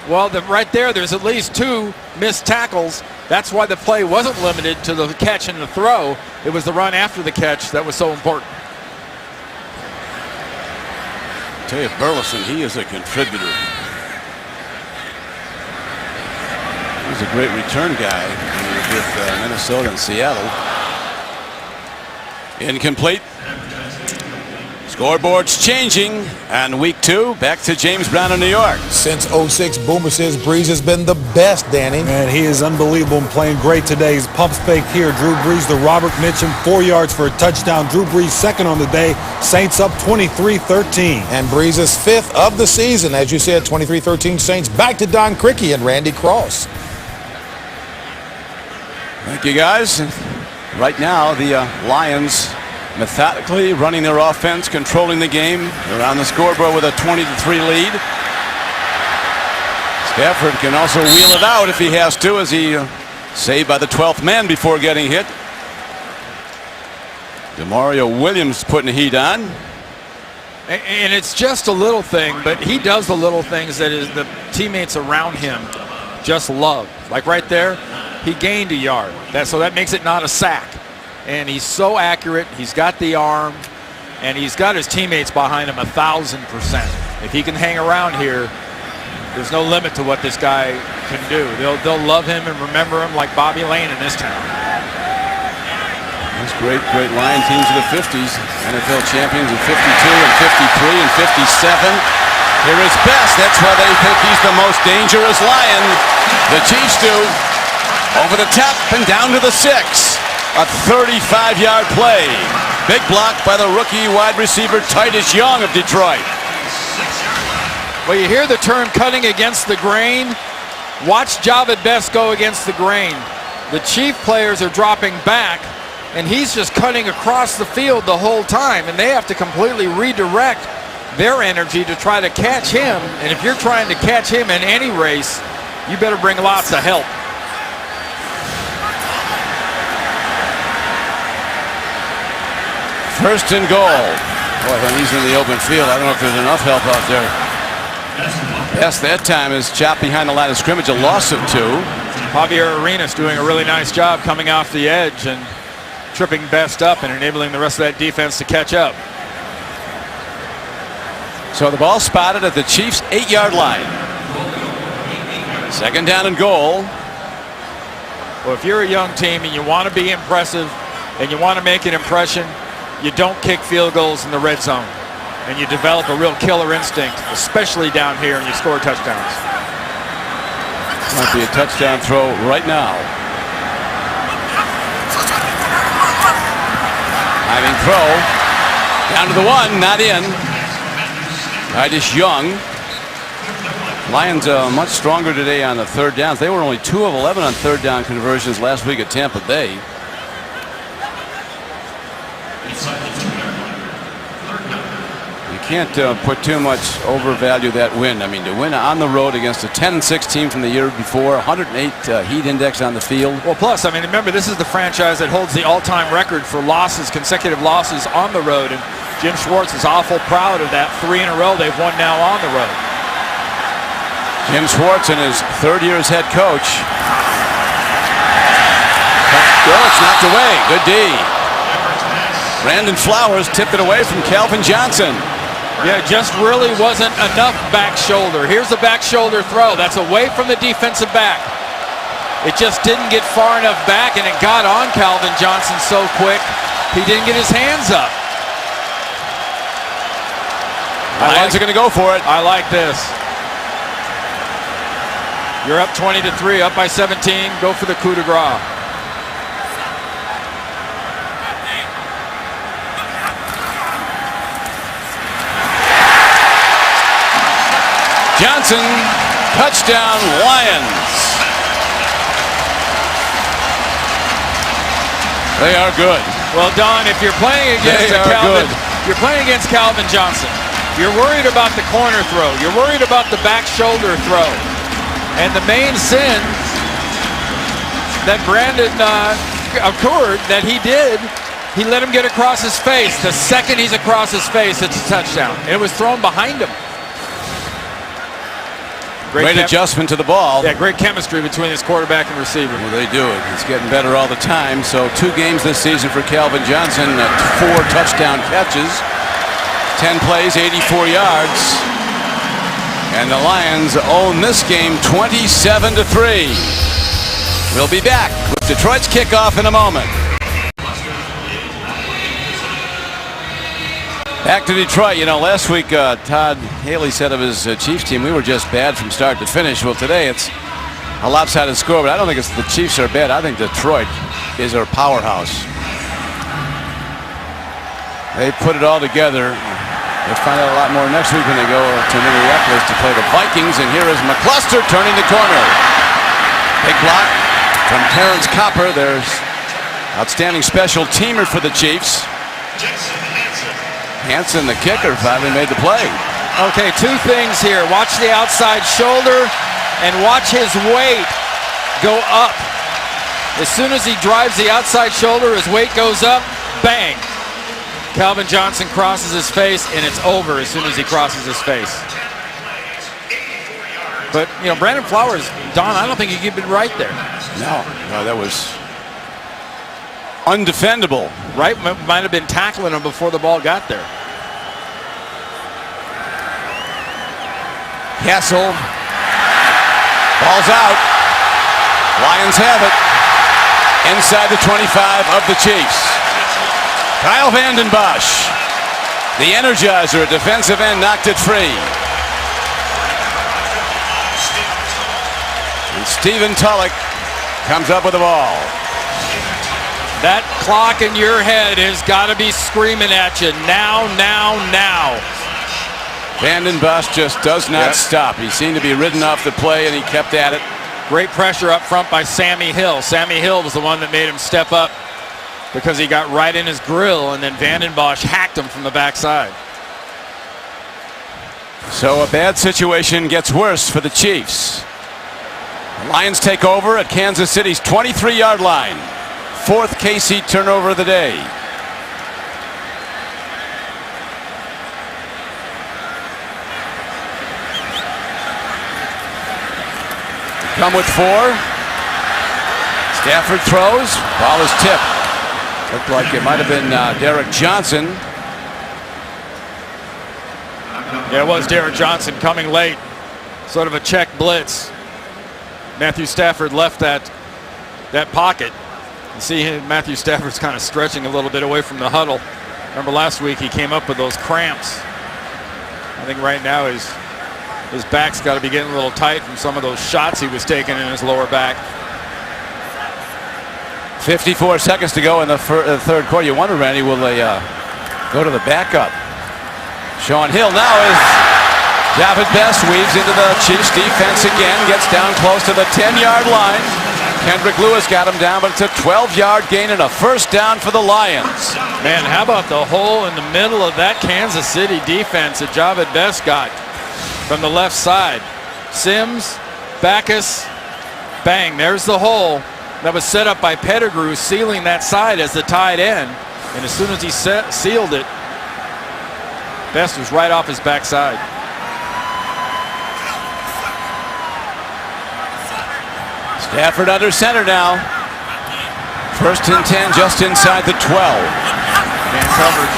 Well, right there's at least 2 missed tackles. That's why the play wasn't limited to the catch and the throw. It was the run after the catch that was so important. I tell you, Burleson, he is a contributor. He's a great return guy with Minnesota and Seattle. Incomplete. Scoreboard's changing, and week 2 back to James Brown in New York. Since 06, Boomer says Breeze has been the best, Danny. Man, he is unbelievable and playing great today. He's pump fake here. Drew Brees to Robert Mitchum, 4 yards for a touchdown. Drew Brees second on the day. Saints up 23-13. And Breeze is 5th of the season. As you said, 23-13 Saints. Back to Don Criqui and Randy Cross. Thank you, guys. Right now, the Lions methodically running their offense, controlling the game. They're on the scoreboard with a 20-3 lead. Stafford can also wheel it out if he has to, as he saved by the 12th man before getting hit. Demario Williams putting heat on. And it's just a little thing, but he does the little things that the teammates around him just love. Like right there, he gained a yard. So that makes it not a sack. And he's so accurate. He's got the arm, and he's got his teammates behind him 1,000%. If he can hang around here, there's no limit to what this guy can do. They'll love him and remember him like Bobby Lane in this town. Those great Lion teams of the 50s, NFL champions in 52 and 53 and 57. Here is Best. That's why they think he's the most dangerous Lion. The Chiefs do. Over the top and down to the 6. A 35-yard play. Big block by the rookie wide receiver Titus Young of Detroit. Well, you hear the term cutting against the grain. Watch Javid Best go against the grain. The Chief players are dropping back, and he's just cutting across the field the whole time, and they have to completely redirect their energy to try to catch him. And if you're trying to catch him in any race, you better bring lots of help. First and goal. Boy, when he's in the open field, I don't know if there's enough help out there. Yes, that time is chopped behind the line of scrimmage, a loss of 2. Javier Arenas doing a really nice job coming off the edge and tripping Best up and enabling the rest of that defense to catch up. So the ball spotted at the Chiefs' 8-yard line. Second down and goal. Well, if you're a young team and you want to be impressive and you want to make an impression, you don't kick field goals in the red zone, and you develop a real killer instinct, especially down here, and you score touchdowns. Might be a touchdown throw right now. Diving throw. Down to the 1, not in. Titus Young. Lions much stronger today on the third downs. They were only 2 of 11 on third down conversions last week at Tampa Bay. can't put too much overvalue that win. I mean, to win on the road against a 10-6 team from the year before, 108 heat index on the field. Well, plus, I mean, remember, this is the franchise that holds the all-time record for losses, consecutive losses on the road. And Jim Schwartz is awful proud of that. 3 in a row they've won now on the road. Jim Schwartz in his 3rd year as head coach. Oh, it's knocked away. Good D. Brandon Flowers tipped it away from Calvin Johnson. Yeah, just really wasn't enough back shoulder. Here's the back shoulder throw. That's away from the defensive back. It just didn't get far enough back, and it got on Calvin Johnson so quick, he didn't get his hands up. Lions are going to go for it. I like this. You're up 20-3, up by 17. Go for the coup de grace. Johnson, touchdown Lions. They are good. Well, Don, if you're playing against you're playing against Calvin Johnson. You're worried about the corner throw. You're worried about the back shoulder throw. And the main sin that Brandon occurred that he did, he let him get across his face. The second he's across his face, it's a touchdown. And it was thrown behind him. Great adjustment to the ball. Yeah, great chemistry between his quarterback and receiver. Well, they do it. It's getting better all the time. So 2 games this season for Calvin Johnson, 4 touchdown catches, 10 plays, 84 yards. And the Lions own this game 27-3. We'll be back with Detroit's kickoff in a moment. Back to Detroit. You know, last week Todd Haley said of his Chiefs team, we were just bad from start to finish. Well, today it's a lopsided score, but I don't think it's the Chiefs are bad. I think Detroit is our powerhouse. They put it all together. We'll find out a lot more next week when they go to Minneapolis to play the Vikings. And here is McCluster turning the corner. Big block from Terrence Copper. There's outstanding special teamer for the Chiefs. Hanson, the kicker, finally made the play. Okay, 2 things here. Watch the outside shoulder and watch his weight go up. As soon as he drives the outside shoulder, his weight goes up, bang. Calvin Johnson crosses his face, and it's over as soon as he crosses his face. But, you know, Brandon Flowers, Don, I don't think he could have been right there. No, that was undefendable. Right, might have been tackling him before the ball got there. Castle. Ball's out. Lions have it. Inside the 25 of the Chiefs. Kyle Vanden Bosch. The Energizer, a defensive end, knocked it free. And Stephen Tulloch comes up with the ball. That clock in your head has got to be screaming at you. Now, now, now. Vanden Bosch just does not stop. He seemed to be ridden off the play, and he kept at it. Great pressure up front by Sammy Hill. Sammy Hill was the one that made him step up because he got right in his grill, and then Vanden Bosch hacked him from the backside. So a bad situation gets worse for the Chiefs. The Lions take over at Kansas City's 23-yard line. 4th KC turnover of the day. Come with 4. Stafford throws. Ball is tipped. Looked like it might have been Derek Johnson. Yeah, it was Derek Johnson coming late. Sort of a check blitz. Matthew Stafford left that pocket. You see Matthew Stafford's kind of stretching a little bit away from the huddle. Remember last week he came up with those cramps. I think right now his back's got to be getting a little tight from some of those shots he was taking in his lower back. 54 seconds to go in the 3rd quarter. You wonder, Randy, will they go to the backup? Sean Hill now is David Best weaves into the Chiefs defense again, gets down close to the 10-yard line. Kendrick Lewis got him down, but it's a 12-yard gain and a first down for the Lions. Man, how about the hole in the middle of that Kansas City defense that Jahvid Best got from the left side? Sims, Backus, bang, there's the hole that was set up by Pettigrew, sealing that side as the tight end. And as soon as he sealed it, Best was right off his backside. Stafford under center now. First and 10, just inside the 12. Man coverage.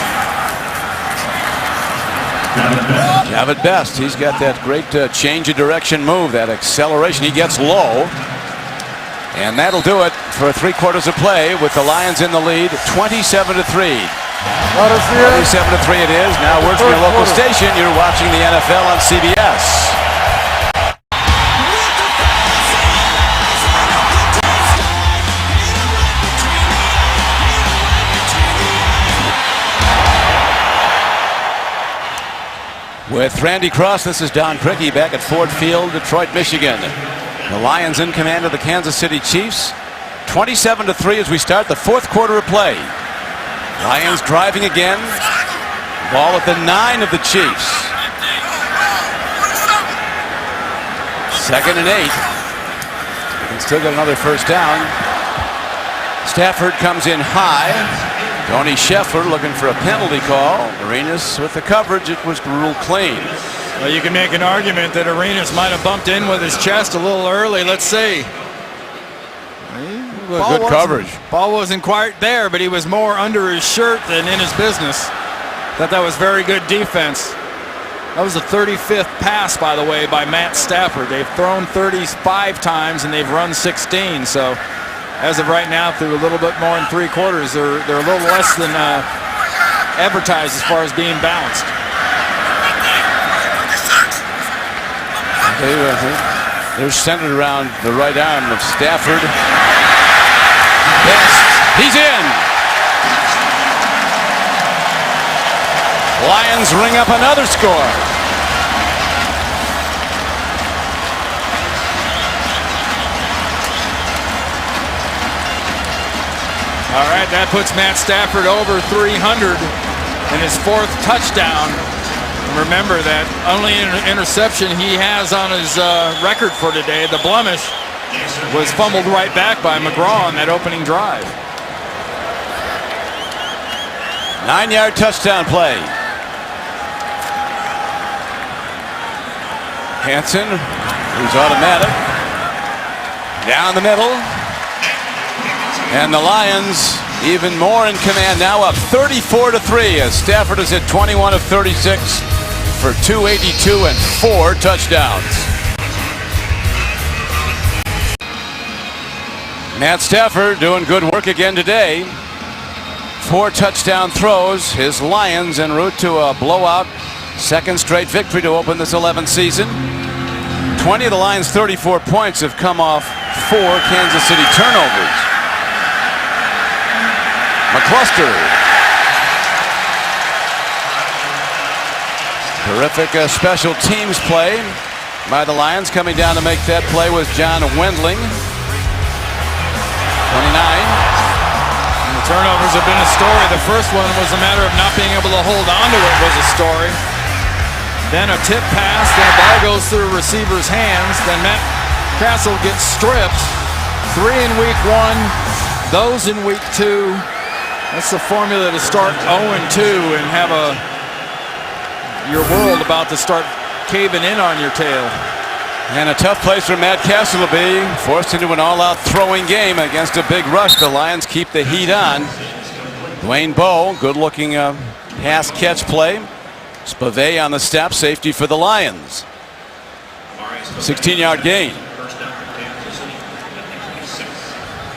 Jahvid Best, he's got that great change of direction move, that acceleration. He gets low. And that'll do it for 3/4 of play with the Lions in the lead, 27-3. That is the end. 27-3 it is. Now word from your local station. You're watching the NFL on CBS. With Randy Cross, this is Don Criqui back at Ford Field, Detroit, Michigan. The Lions in command of the Kansas City Chiefs. 27-3 as we start the 4th quarter of play. Lions driving again. Ball at the 9 of the Chiefs. 2nd and 8. They can still get another first down. Stafford comes in high. Tony Sheffer looking for a penalty call. Arenas with the coverage. It was ruled clean. Well, you can make an argument that Arenas might have bumped in with his chest a little early. Let's see. Good coverage. Ball wasn't quite there, but he was more under his shirt than in his business. Thought that was very good defense. That was the 35th pass, by the way, by Matt Stafford. They've thrown 35 times and they've run 16. So as of right now, through a little bit more than 3/4, they're a little less than advertised as far as being balanced. They're centered around the right arm of Stafford. Best. He's in. Lions ring up another score. All right, that puts Matt Stafford over 300 in his 4th touchdown. And remember that only interception he has on his record for today, the blemish, was fumbled right back by McGraw on that opening drive. 9-yard touchdown play. Hanson, who's automatic, down the middle. And the Lions even more in command now, up 34-3 as Stafford has hit 21 of 36 for 282 and 4 touchdowns. Matt Stafford doing good work again today. 4 touchdown throws. His Lions en route to a blowout 2nd straight victory to open this 11th season. 20 of the Lions' 34 points have come off 4 Kansas City turnovers. McCluster. Terrific special teams play by the Lions. Coming down to make that play was John Wendling. 29. And the turnovers have been a story. The first one was a matter of not being able to hold on to it was a story. Then a tip pass, then a ball goes through a receiver's hands. Then Matt Castle gets stripped. 3 in week 1, those in week 2. That's the formula to start 0-2 and have your world about to start caving in on your tail. And a tough place for Matt Castle to be, forced into an all-out throwing game against a big rush. The Lions keep the heat on. Dwayne Bowe, good-looking pass-catch play. Spivey on the step, safety for the Lions. 16-yard gain.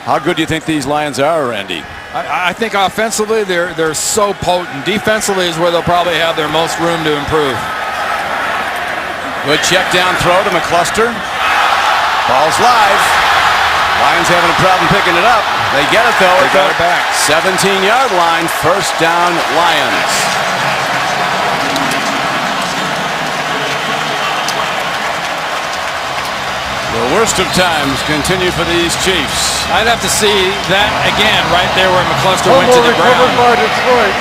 How good do you think these Lions are, Randy? I think offensively they're so potent. Defensively is where they'll probably have their most room to improve. Good check down throw to McCluster. Ball's live. Lions having a problem picking it up. They get it though. They got it back. 17-yard line. First down Lions. The worst of times continue for these Chiefs. I'd have to see that again right there where McCluster went to Fumble the recovered ground. by Detroit.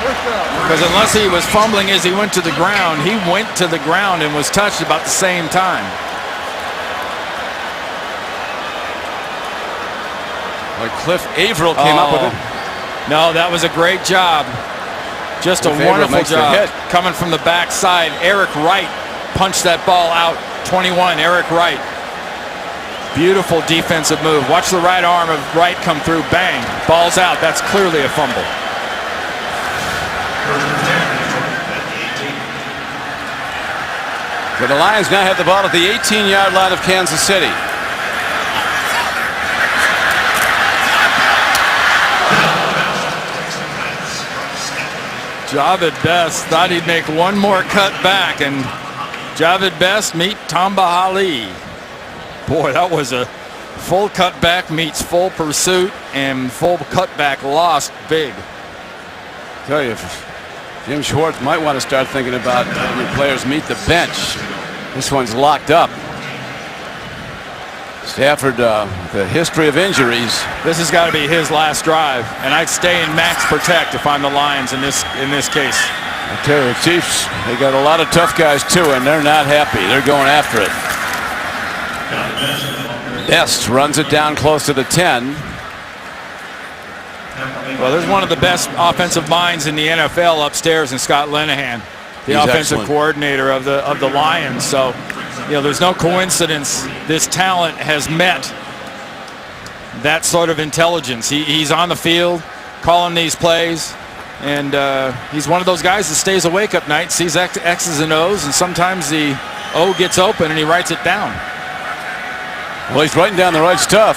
First down. Because unless he was fumbling as he went to the ground, he went to the ground and was touched about the same time. Like Cliff Averill came up with it. No, that was a great job. Just a Cliff Averill wonderful makes the job. hit. Coming from the backside, Eric Wright punched that ball out. 21, Eric Wright. Beautiful defensive move. Watch the right arm of Wright come through. Bang. Ball's out. That's clearly a fumble. So the Lions now have the ball at the 18-yard line of Kansas City. Javid Best thought he'd make one more cut back, and Javid Best meet Tamba Hali. Boy, that was a full cutback meets full pursuit, and full cutback lost big. Tell you, Jim Schwartz might want to start thinking about when your players meet the bench. This one's locked up. Stafford, the history of injuries. This has got to be his last drive, and I'd stay in max protect if I'm the Lions in this case. I tell you, the Chiefs, they got a lot of tough guys too, and they're not happy. They're going after it. Best runs it down close to the 10. Well, there's one of the best offensive minds in the NFL upstairs in Scott Linehan, the He's offensive excellent. coordinator of the Lions. So, you know, there's no coincidence this talent has met that sort of intelligence. He's on the field calling these plays, and he's one of those guys that stays awake at night, sees X's and O's, and sometimes the O gets open and he writes it down. Well, he's writing down the right stuff.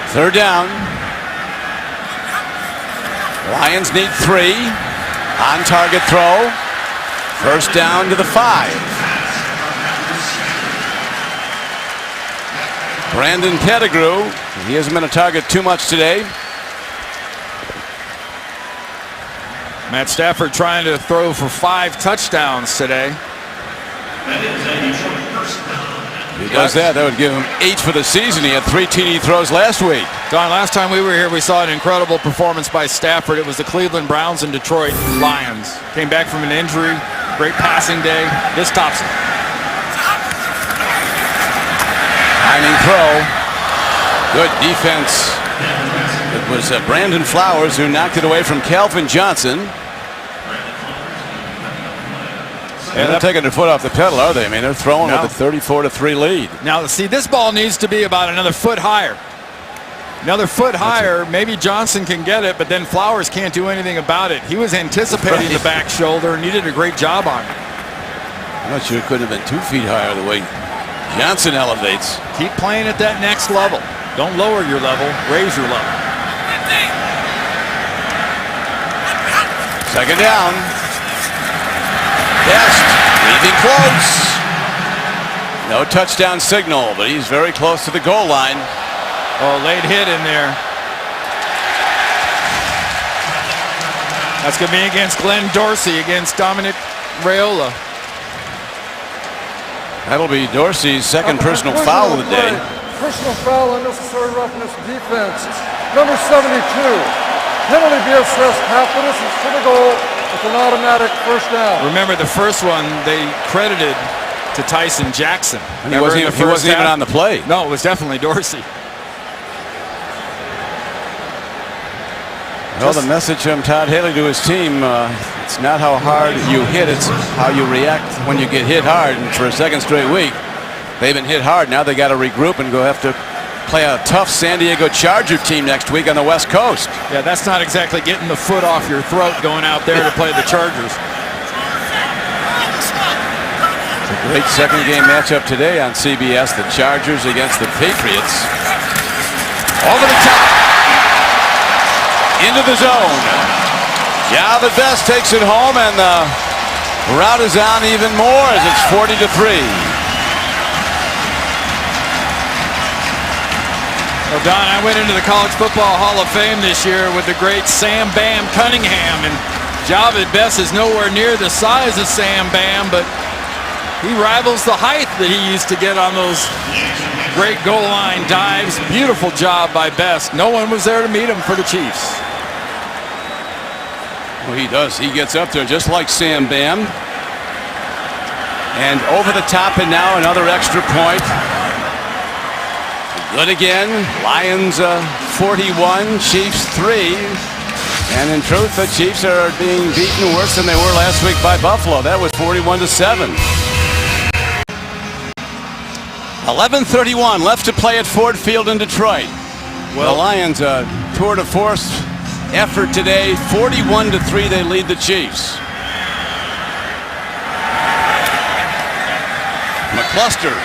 Third down. Lions need 3. On target throw. First down to the 5. Brandon Pettigrew. He hasn't been a target too much today. Matt Stafford trying to throw for 5 touchdowns today. If he does that, that would give him 8 for the season. He had 3 TD throws last week. Don, last time we were here, we saw an incredible performance by Stafford. It was the Cleveland Browns and Detroit Lions. Came back from an injury. Great passing day. This tops it. Timing throw. Good defense. It was Brandon Flowers who knocked it away from Calvin Johnson. They're not taking their foot off the pedal, are they? I mean, they're throwing with a 34-3 lead. Now, see, this ball needs to be about another foot higher. Another foot higher, maybe Johnson can get it, but then Flowers can't do anything about it. He was anticipating the back shoulder, and he did a great job on it. I'm not sure it couldn't have been 2 feet higher the way Johnson elevates. Keep playing at that next level. Don't lower your level, raise your level. Second down. Best leaving close. No touchdown signal, but he's very close to the goal line. Oh, late hit in there. That's going to be against Glenn Dorsey, against Dominic Raiola. That'll be Dorsey's second personal foul of the day. Personal foul, unnecessary roughness, defense. Number 72. Penalty be assessed half the distance to the goal with an automatic first down. Remember, the first one they credited to Tyson Jackson. He wasn't even on the play. No, it was definitely Dorsey. Well, the message from Todd Haley to his team, it's not how hard you hit, it's how you react when you get hit hard. And for a second straight week, they've been hit hard. Now they got to regroup and go have to play a tough San Diego Charger team next week on the West Coast. Yeah, that's not exactly getting the foot off your throat going out there to play the Chargers. It's a great second game matchup today on CBS. The Chargers against the Patriots. Over the top. Into the zone. Javid Best takes it home, and the route is on even more as it's 40-3. Well, Don, I went into the College Football Hall of Fame this year with the great Sam Bam Cunningham, and Javid Best is nowhere near the size of Sam Bam, but He rivals the height that he used to get on those great goal line dives. Beautiful job by Best. No one was there to meet him for the Chiefs. Well, he does. He gets up there just like Sam Bam. And over the top, and now another extra point. Good again. Lions 41, Chiefs 3. And in truth, the Chiefs are being beaten worse than they were last week by Buffalo. That was 41-7. 11:31 left to play at Ford Field in Detroit. Well, the Lions tour de force effort today. 41-3, they lead the Chiefs. McCluster.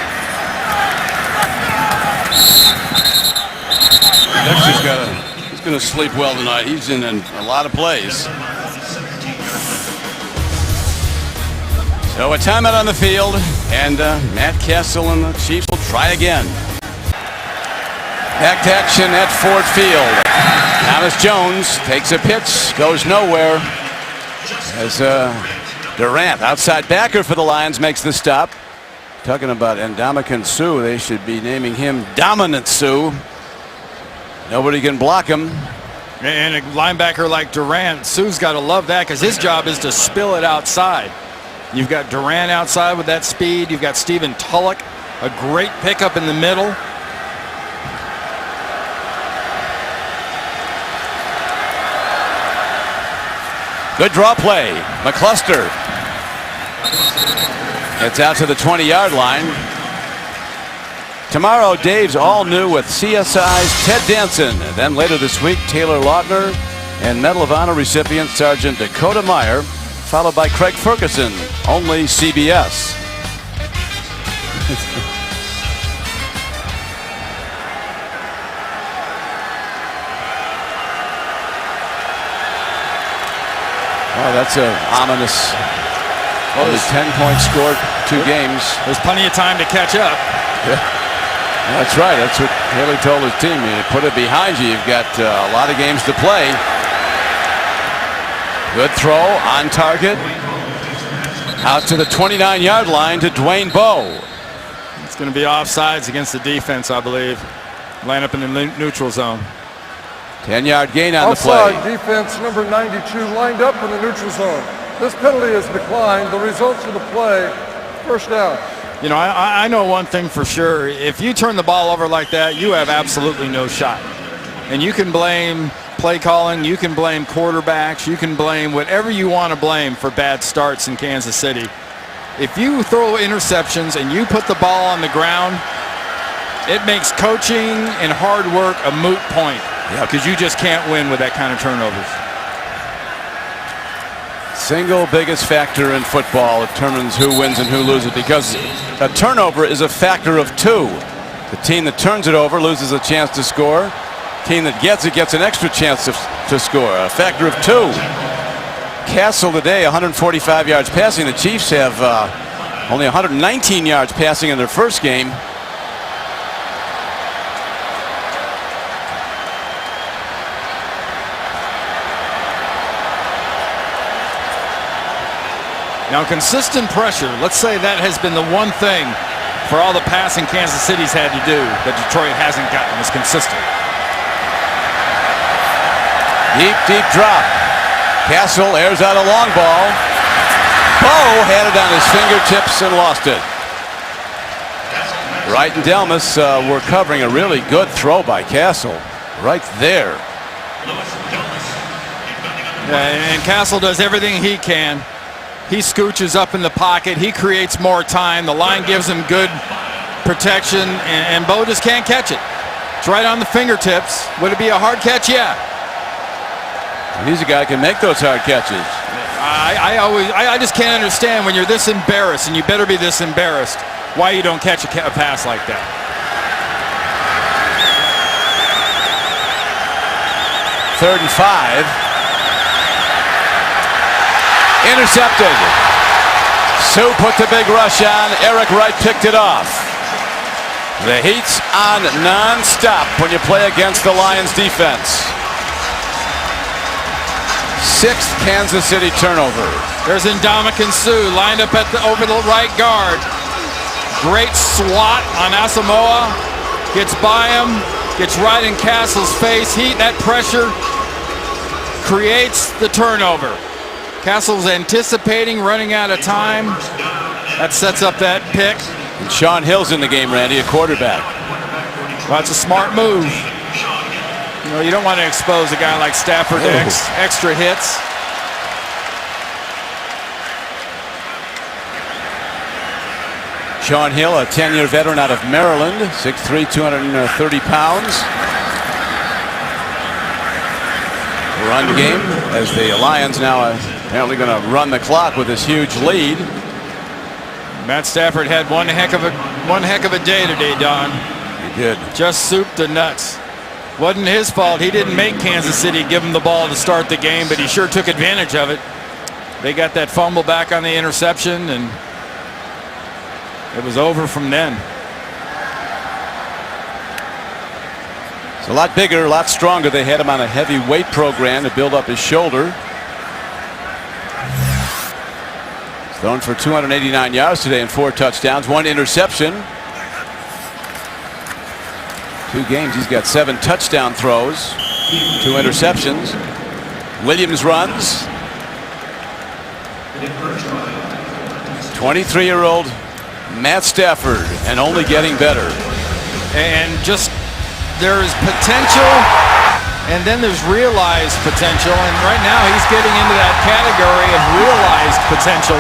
He's going to sleep well tonight. He's in a lot of plays. So a timeout on the field, and Matt Castle and the Chiefs will try again. Back to action at Ford Field. Thomas Jones takes a pitch, goes nowhere. As Durant, outside backer for the Lions, makes the stop. Talking about Ndamukong Suh, they should be naming him Dominant Sue. Nobody can block him. And a linebacker like Durant, Sue's got to love that because his job is to spill it outside. You've got Durant outside with that speed. You've got Stephen Tulloch, a great pickup in the middle. Good draw play. McCluster gets out to the 20-yard line. Tomorrow, Dave's all new with CSI's Ted Danson. And then later this week, Taylor Lautner and Medal of Honor recipient Sergeant Dakota Meyer, followed by Craig Ferguson, only CBS. Oh, that's an ominous. Well, there's 10 points scored, 2 games. There's plenty of time to catch up. Yeah. That's right. That's what Haley told his team. You put it behind you. You've got a lot of games to play. Good throw on target. Out to the 29-yard line to Dwayne Bowe. It's going to be offsides against the defense, I believe. Line up in the neutral zone. 10-yard gain on Offside, the play. defense number 92 lined up in the neutral zone. This penalty is declined. The results of the play, first down. You know, I know one thing for sure. If you turn the ball over like that, you have absolutely no shot. And you can blame play calling, you can blame quarterbacks, you can blame whatever you want to blame for bad starts in Kansas City. If you throw interceptions and you put the ball on the ground, it makes coaching and hard work a moot point. Yeah, because you just can't win with that kind of turnovers. Single biggest factor in football determines who wins and who loses, because a turnover is a factor of 2. The team that turns it over loses a chance to score. Team that gets it gets an extra chance to score. A factor of 2. Castle today 145 yards passing. The Chiefs have only 119 yards passing in their first game. Now, consistent pressure, let's say that has been the one thing for all the passing Kansas City's had to do that Detroit hasn't gotten, is consistent. Deep drop. Castle airs out a long ball. Bowe had it on his fingertips and lost it. Wright and Delmas were covering a really good throw by Castle right there. And Castle does everything he can. He scooches up in the pocket. He creates more time. The line gives him good protection, and Bowe just can't catch it. It's right on the fingertips. Would it be a hard catch? Yeah. He's a guy who can make those hard catches. I just can't understand when you're this embarrassed, and you better be this embarrassed, why you don't catch a pass like that. Third and 5. Intercepted. Suh put the big rush on. Eric Wright picked it off. The heat's on non-stop when you play against the Lions defense. 6th Kansas City turnover. There's Ndamukong Suh lined up over the right guard. Great swat on Asamoah. Gets by him. Gets right in Castle's face. That pressure creates the turnover. Castle's anticipating running out of time. That sets up that pick. And Sean Hill's in the game, Randy, a quarterback. Well, that's a smart move. You know, you don't want to expose a guy like Stafford to extra hits. Sean Hill, a 10-year veteran out of Maryland, 6'3", 230 pounds. Run game as the Lions now apparently going to run the clock with this huge lead. Matt Stafford had one heck of a day today, Don. He did. Just soup to nuts. Wasn't his fault. He didn't make Kansas City give him the ball to start the game, but he sure took advantage of it. They got that fumble back on the interception, and it was over from then. It's a lot bigger, a lot stronger. They had him on a heavy weight program to build up his shoulder. He's thrown for 289 yards today and 4 touchdowns, 1 interception. 2 games, he's got 7 touchdown throws, 2 interceptions. Williams runs. 23-year-old Matt Stafford, and only getting better. And just there's potential, and then there's realized potential, and right now he's getting into that category of realized potential.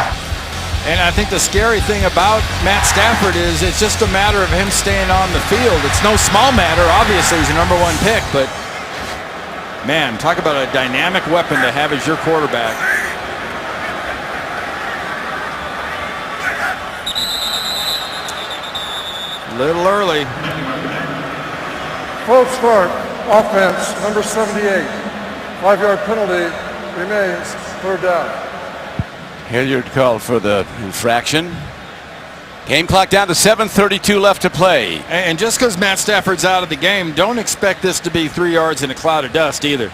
And I think the scary thing about Matt Stafford is it's just a matter of him staying on the field. It's no small matter. Obviously, he's the #1 pick, but man, talk about a dynamic weapon to have as your quarterback. A little early. False start, offense, number 78. 5-yard penalty remains, 3rd down. Hilliard called for the infraction. Game clock down to 7:32 left to play. And just because Matt Stafford's out of the game, don't expect this to be 3 yards in a cloud of dust either.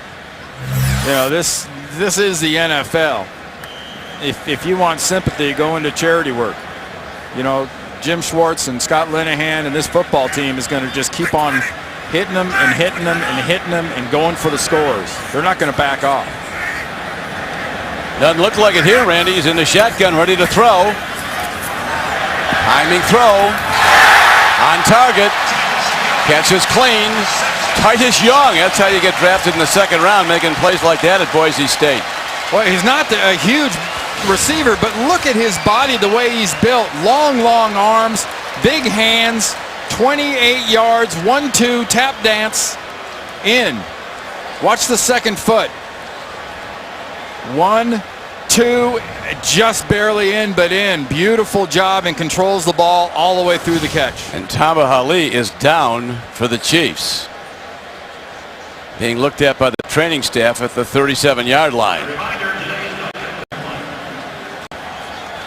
You know, this is the NFL. If you want sympathy, go into charity work. You know, Jim Schwartz and Scott Linehan and this football team is going to just keep on hitting them and hitting them and hitting them and going for the scores. They're not going to back off. Doesn't look like it here, Randy. He's in the shotgun, ready to throw. Timing throw. On target. Catches clean. Titus Young. That's how you get drafted in the 2nd round, making plays like that at Boise State. Well, he's not a huge receiver, but look at his body, the way he's built. Long arms, big hands, 28 yards, 1-2, tap dance, in. Watch the 2nd foot. 1, 2, just barely in, but in. Beautiful job, and controls the ball all the way through the catch. And Tamba Hali is down for the Chiefs. Being looked at by the training staff at the 37-yard line.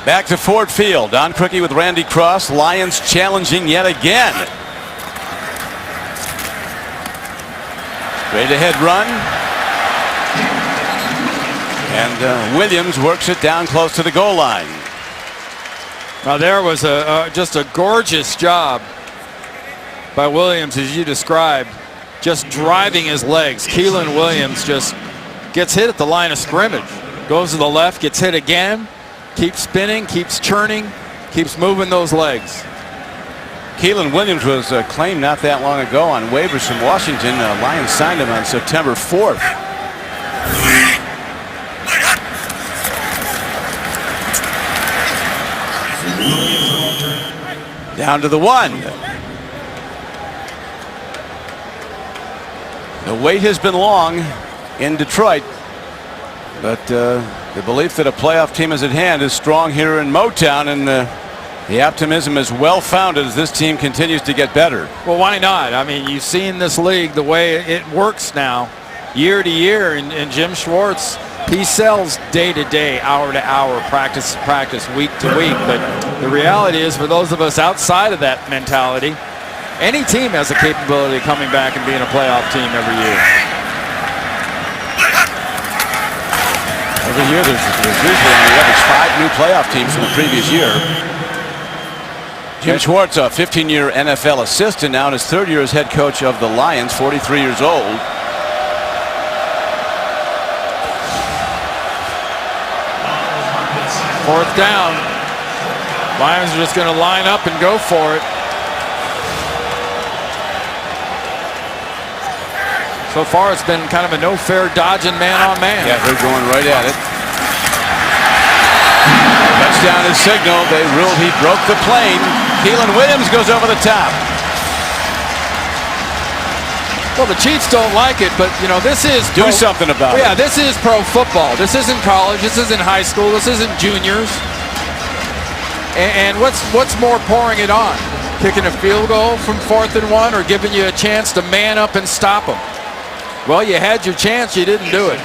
Back to Ford Field. Don Criqui with Randy Cross. Lions challenging yet again. Straight ahead run. And Williams works it down close to the goal line. Now there was just a gorgeous job by Williams, as you described, just driving his legs. Keelan Williams just gets hit at the line of scrimmage. Goes to the left, gets hit again. Keeps spinning, keeps churning, keeps moving those legs. Keelan Williams was claimed not that long ago on waivers from Washington. Lions signed him on September 4th. Down to the 1. The wait has been long in Detroit, but the belief that a playoff team is at hand is strong here in Motown, and the optimism is well founded as this team continues to get better. Well, why not? I mean, you've seen this league, the way it works now, year to year, and Jim Schwartz, he sells day to day, hour to hour, practice to practice, week to week. But the reality is, for those of us outside of that mentality, any team has the capability of coming back and being a playoff team every year. Every year there's usually on the average 5 new playoff teams from the previous year. Jim Schwartz, a 15-year NFL assistant, now in his 3rd year as head coach of the Lions, 43 years old. Fourth down. Lions are just going to line up and go for it. So far, it's been kind of a no-fair dodging man-on-man. Yeah, they're going right at it. Touchdown is signaled. They ruled he broke the plane. Keelan Williams goes over the top. Well, the Chiefs don't like it, but, you know, this is... Do something about it. Yeah, this is pro football. This isn't college. This isn't high school. This isn't juniors. And what's more pouring it on? Kicking a field goal from 4th and 1 or giving you a chance to man up and stop them? Well, you had your chance. You didn't do it.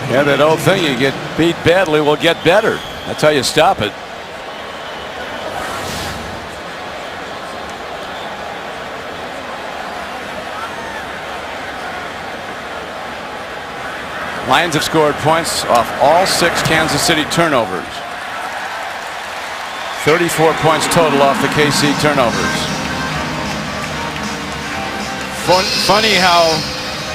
Yeah, that old thing, you get beat badly, will get better. That's how you stop it. Lions have scored points off all 6 Kansas City turnovers. 34 points total off the KC turnovers. Funny how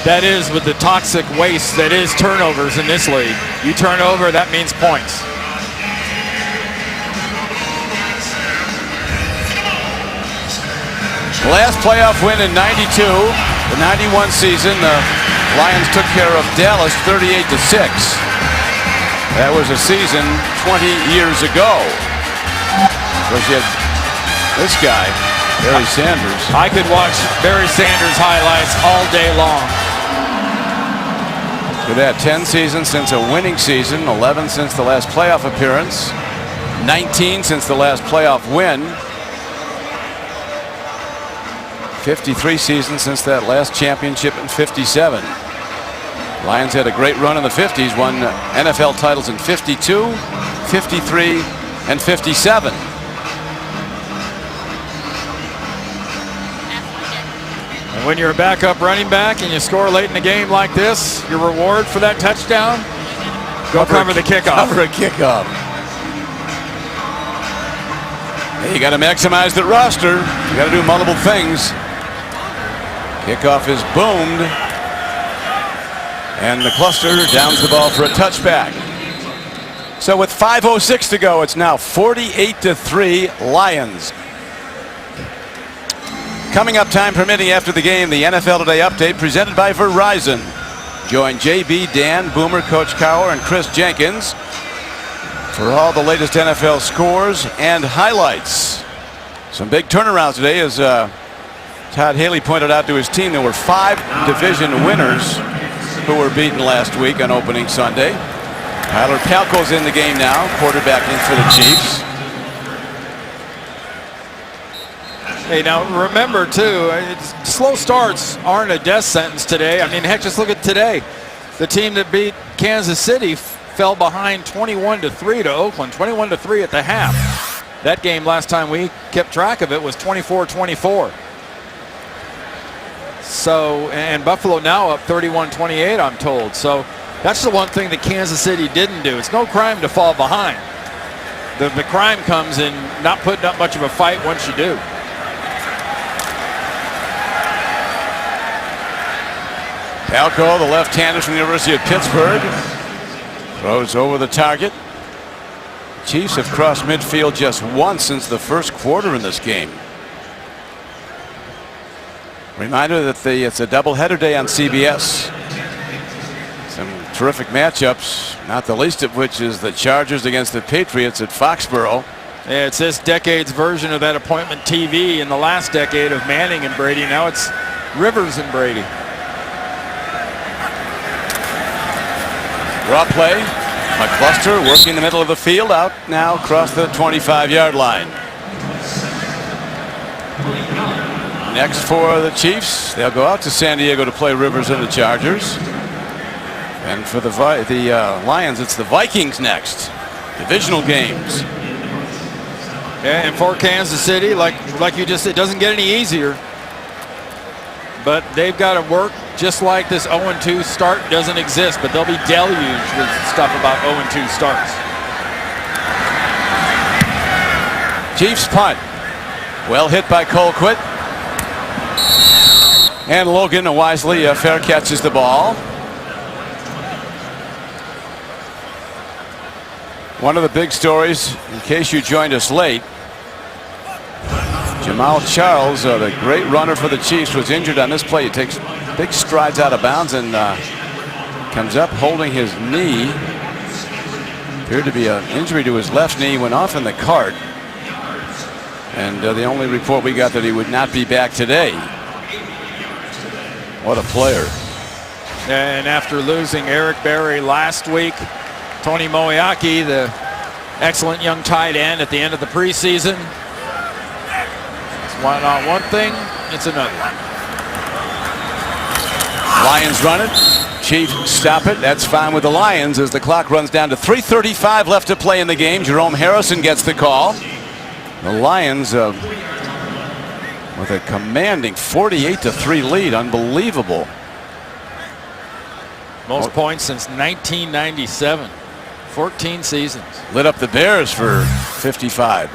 that is with the toxic waste that is turnovers in this league. You turn over, that means points. Last playoff win in '92, the '91 season, the Lions took care of Dallas 38-6. That was a season 20 years ago. Of course, you had this guy, Barry Sanders. I could watch Barry Sanders highlights all day long. We've had 10 seasons since a winning season, 11 since the last playoff appearance, 19 since the last playoff win, 53 seasons since that last championship in '57. Lions had a great run in the 50s, won NFL titles in '52, '53, and '57. And when you're a backup running back and you score late in the game like this, your reward for that touchdown, go cover the kickoff. Cover a kickoff. Hey, you got to maximize the roster. You got to do multiple things. Kickoff is boomed. And the cluster downs the ball for a touchback. So with 5:06 to go, it's now 48-3 Lions. Coming up, time permitting, after the game, the NFL Today update presented by Verizon. Join JB, Dan, Boomer, Coach Cowher, and Chris Jenkins for all the latest NFL scores and highlights. Some big turnarounds today, as Todd Haley pointed out to his team. There were 5 division winners who were beaten last week on opening Sunday. Tyler Palko's in the game now, quarterbacking for the Chiefs. Hey, now remember too, slow starts aren't a death sentence today. I mean, heck, just look at today. The team that beat Kansas City fell behind 21-3 to Oakland, 21-3 at the half. That game last time we kept track of it was 24-24. So, and Buffalo now up 31-28, I'm told. So that's the one thing that Kansas City didn't do. It's no crime to fall behind. The crime comes in not putting up much of a fight once you do. Palko, the left-hander from the University of Pittsburgh, throws over the target. Chiefs have crossed midfield just once since the first quarter in this game. Reminder that it's a doubleheader day on CBS. Some terrific matchups, not the least of which is the Chargers against the Patriots at Foxborough. Yeah, it's this decade's version of that appointment TV in the last decade of Manning and Brady. Now it's Rivers and Brady. Draw play. McCluster working the middle of the field, out now across the 25-yard line. Next for the Chiefs, they'll go out to San Diego to play Rivers and the Chargers. And for the Lions, it's the Vikings next. Divisional games. Yeah, and for Kansas City, like you just said, it doesn't get any easier. But they've got to work just like this 0-2 start doesn't exist, but they'll be deluged with stuff about 0-2 starts. Chiefs punt. Well hit by Colquitt. And Logan wisely fair catches the ball. One of the big stories, in case you joined us late, Jamal Charles, the great runner for the Chiefs, was injured on this play. He takes big strides out of bounds and comes up holding his knee. Appeared to be an injury to his left knee, went off in the cart. And the only report we got that he would not be back today. What a player. And after losing Eric Berry last week, Tony Moeaki, the excellent young tight end at the end of the preseason. It's not one thing, it's another. Lions run it. Chiefs stop it. That's fine with the Lions as the clock runs down to 3:35 left to play in the game. Jerome Harrison gets the call. The Lions with a commanding 48-3 lead. Unbelievable. Most points since 1997. 14 seasons. Lit up the Bears for 55.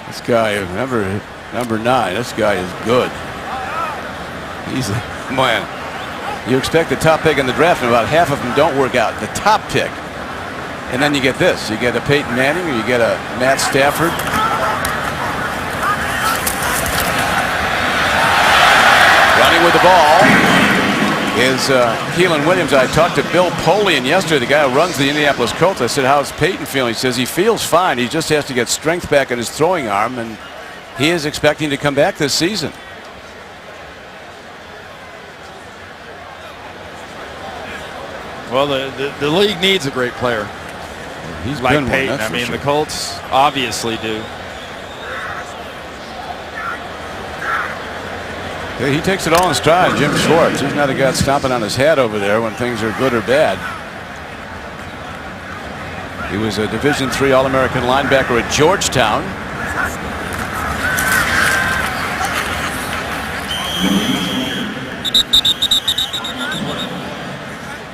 This guy, number 9, this guy is good. He's a man. You expect the top pick in the draft, and about half of them don't work out. The top pick. And then you get this. You get a Peyton Manning or you get a Matt Stafford. Running with the ball is Keelan Williams. I talked to Bill Polian yesterday, the guy who runs the Indianapolis Colts. I said, how's Peyton feeling? He says he feels fine. He just has to get strength back in his throwing arm, and he is expecting to come back this season. Well, the league needs a great player. He's like been Peyton. one, I mean, sure. the Colts obviously do. Yeah, he takes it all in stride. Jim Schwartz. He's not a guy stomping on his head over there when things are good or bad. He was a Division III All-American linebacker at Georgetown.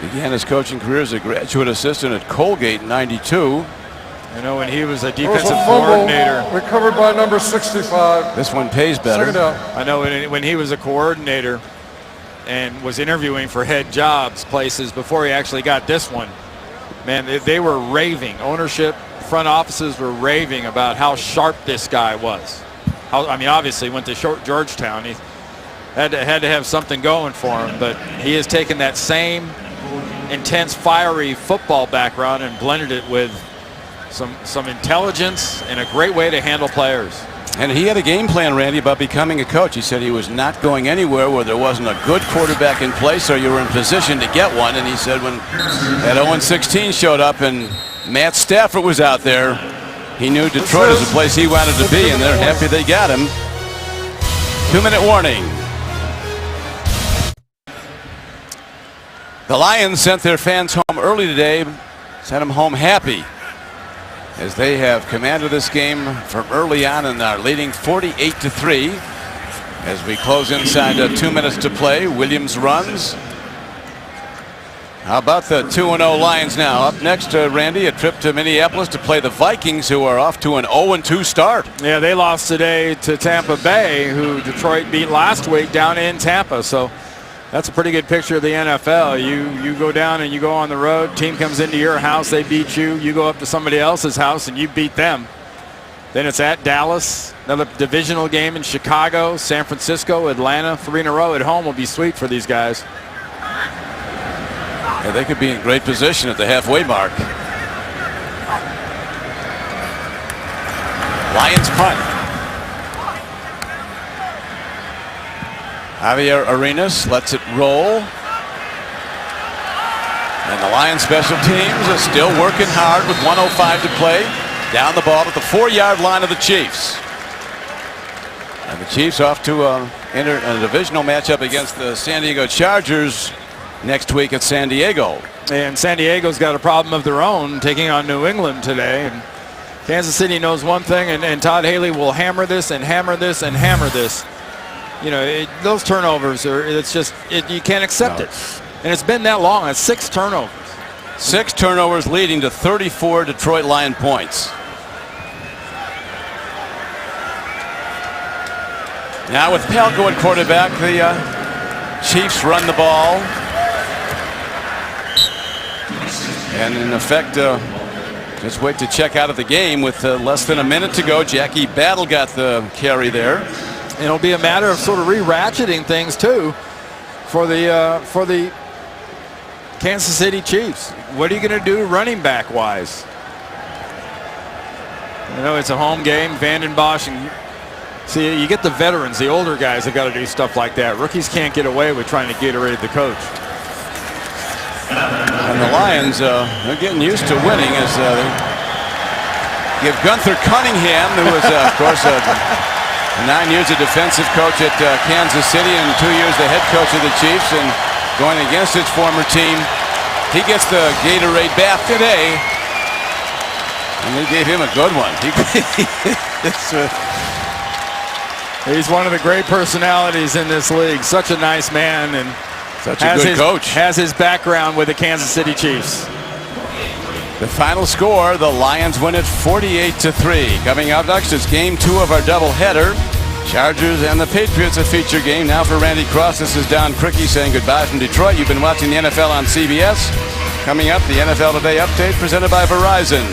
Began his coaching career as a graduate assistant at Colgate in '92. You know, when he was a There was defensive a fumble coordinator. recovered by number 65. This one pays better. Second down. I know when he was a coordinator and was interviewing for head jobs places before he actually got this one, man, they were raving. Ownership, front offices were raving about how sharp this guy was. I mean, obviously went to Georgetown. He had to have something going for him, but he has taken that same intense, fiery football background and blended it with some intelligence and a great way to handle players. And he had a game plan, Randy, about becoming a coach. He said he was not going anywhere where there wasn't a good quarterback in place or you were in position to get one. And he said when that 0-16 showed up and Matt Stafford was out there, he knew Detroit is the place he wanted to be, and they're happy they got him. 2-minute warning. The Lions sent their fans home early today, sent them home happy, as they have commanded this game from early on and are leading 48-3 as we close inside 2 minutes to play. Williams runs. How about the 2-0 Lions now? Up next, Randy, a trip to Minneapolis to play the Vikings, who are off to an 0-2 start. Yeah, they lost today to Tampa Bay, who Detroit beat last week down in Tampa. So that's a pretty good picture of the NFL. You go down and you go on the road. Team comes into your house, they beat you. You go up to somebody else's house and you beat them. Then it's at Dallas, another divisional game in Chicago, San Francisco, Atlanta. 3 in a row at home will be sweet for these guys. Yeah, they could be in great position at the halfway mark. Lions punt. Javier Arenas lets it roll. And the Lions special teams are still working hard with 1:05 to play. Down the ball at the 4-yard line of the Chiefs. And the Chiefs off to enter a divisional matchup against the San Diego Chargers next week at San Diego. And San Diego's got a problem of their own, taking on New England today. And Kansas City knows one thing, and Todd Haley will hammer this and hammer this and hammer this. those turnovers it's just you can't accept it. And it's been that long. It's 6 turnovers. 6 turnovers leading to 34 Detroit Lion points. Now with Palko at quarterback, the Chiefs run the ball. And in effect, just wait to check out of the game with less than a minute to go. Jackie Battle got the carry there. And it'll be a matter of sort of re-ratcheting things too for the Kansas City Chiefs. What are you going to do running back wise? It's a home game. Vanden Bosch, and see, you get the veterans, the older guys have got to do stuff like that. Rookies can't get away with trying to Gatorade the coach. And the Lions, they're getting used to winning as they give Gunther Cunningham, who was, of course, 9 years a defensive coach at Kansas City and 2 years the head coach of the Chiefs, and going against his former team. He gets the Gatorade bath today, and they gave him a good one. He's one of the great personalities in this league. Such a nice man, and such a good coach. Has his background with the Kansas City Chiefs. The final score, the Lions win it 48-3. Coming up next is game 2 of our doubleheader. Chargers and the Patriots, a feature game. Now for Randy Cross, this is Don Criqui saying goodbye from Detroit. You've been watching the NFL on CBS. Coming up, the NFL Today update presented by Verizon.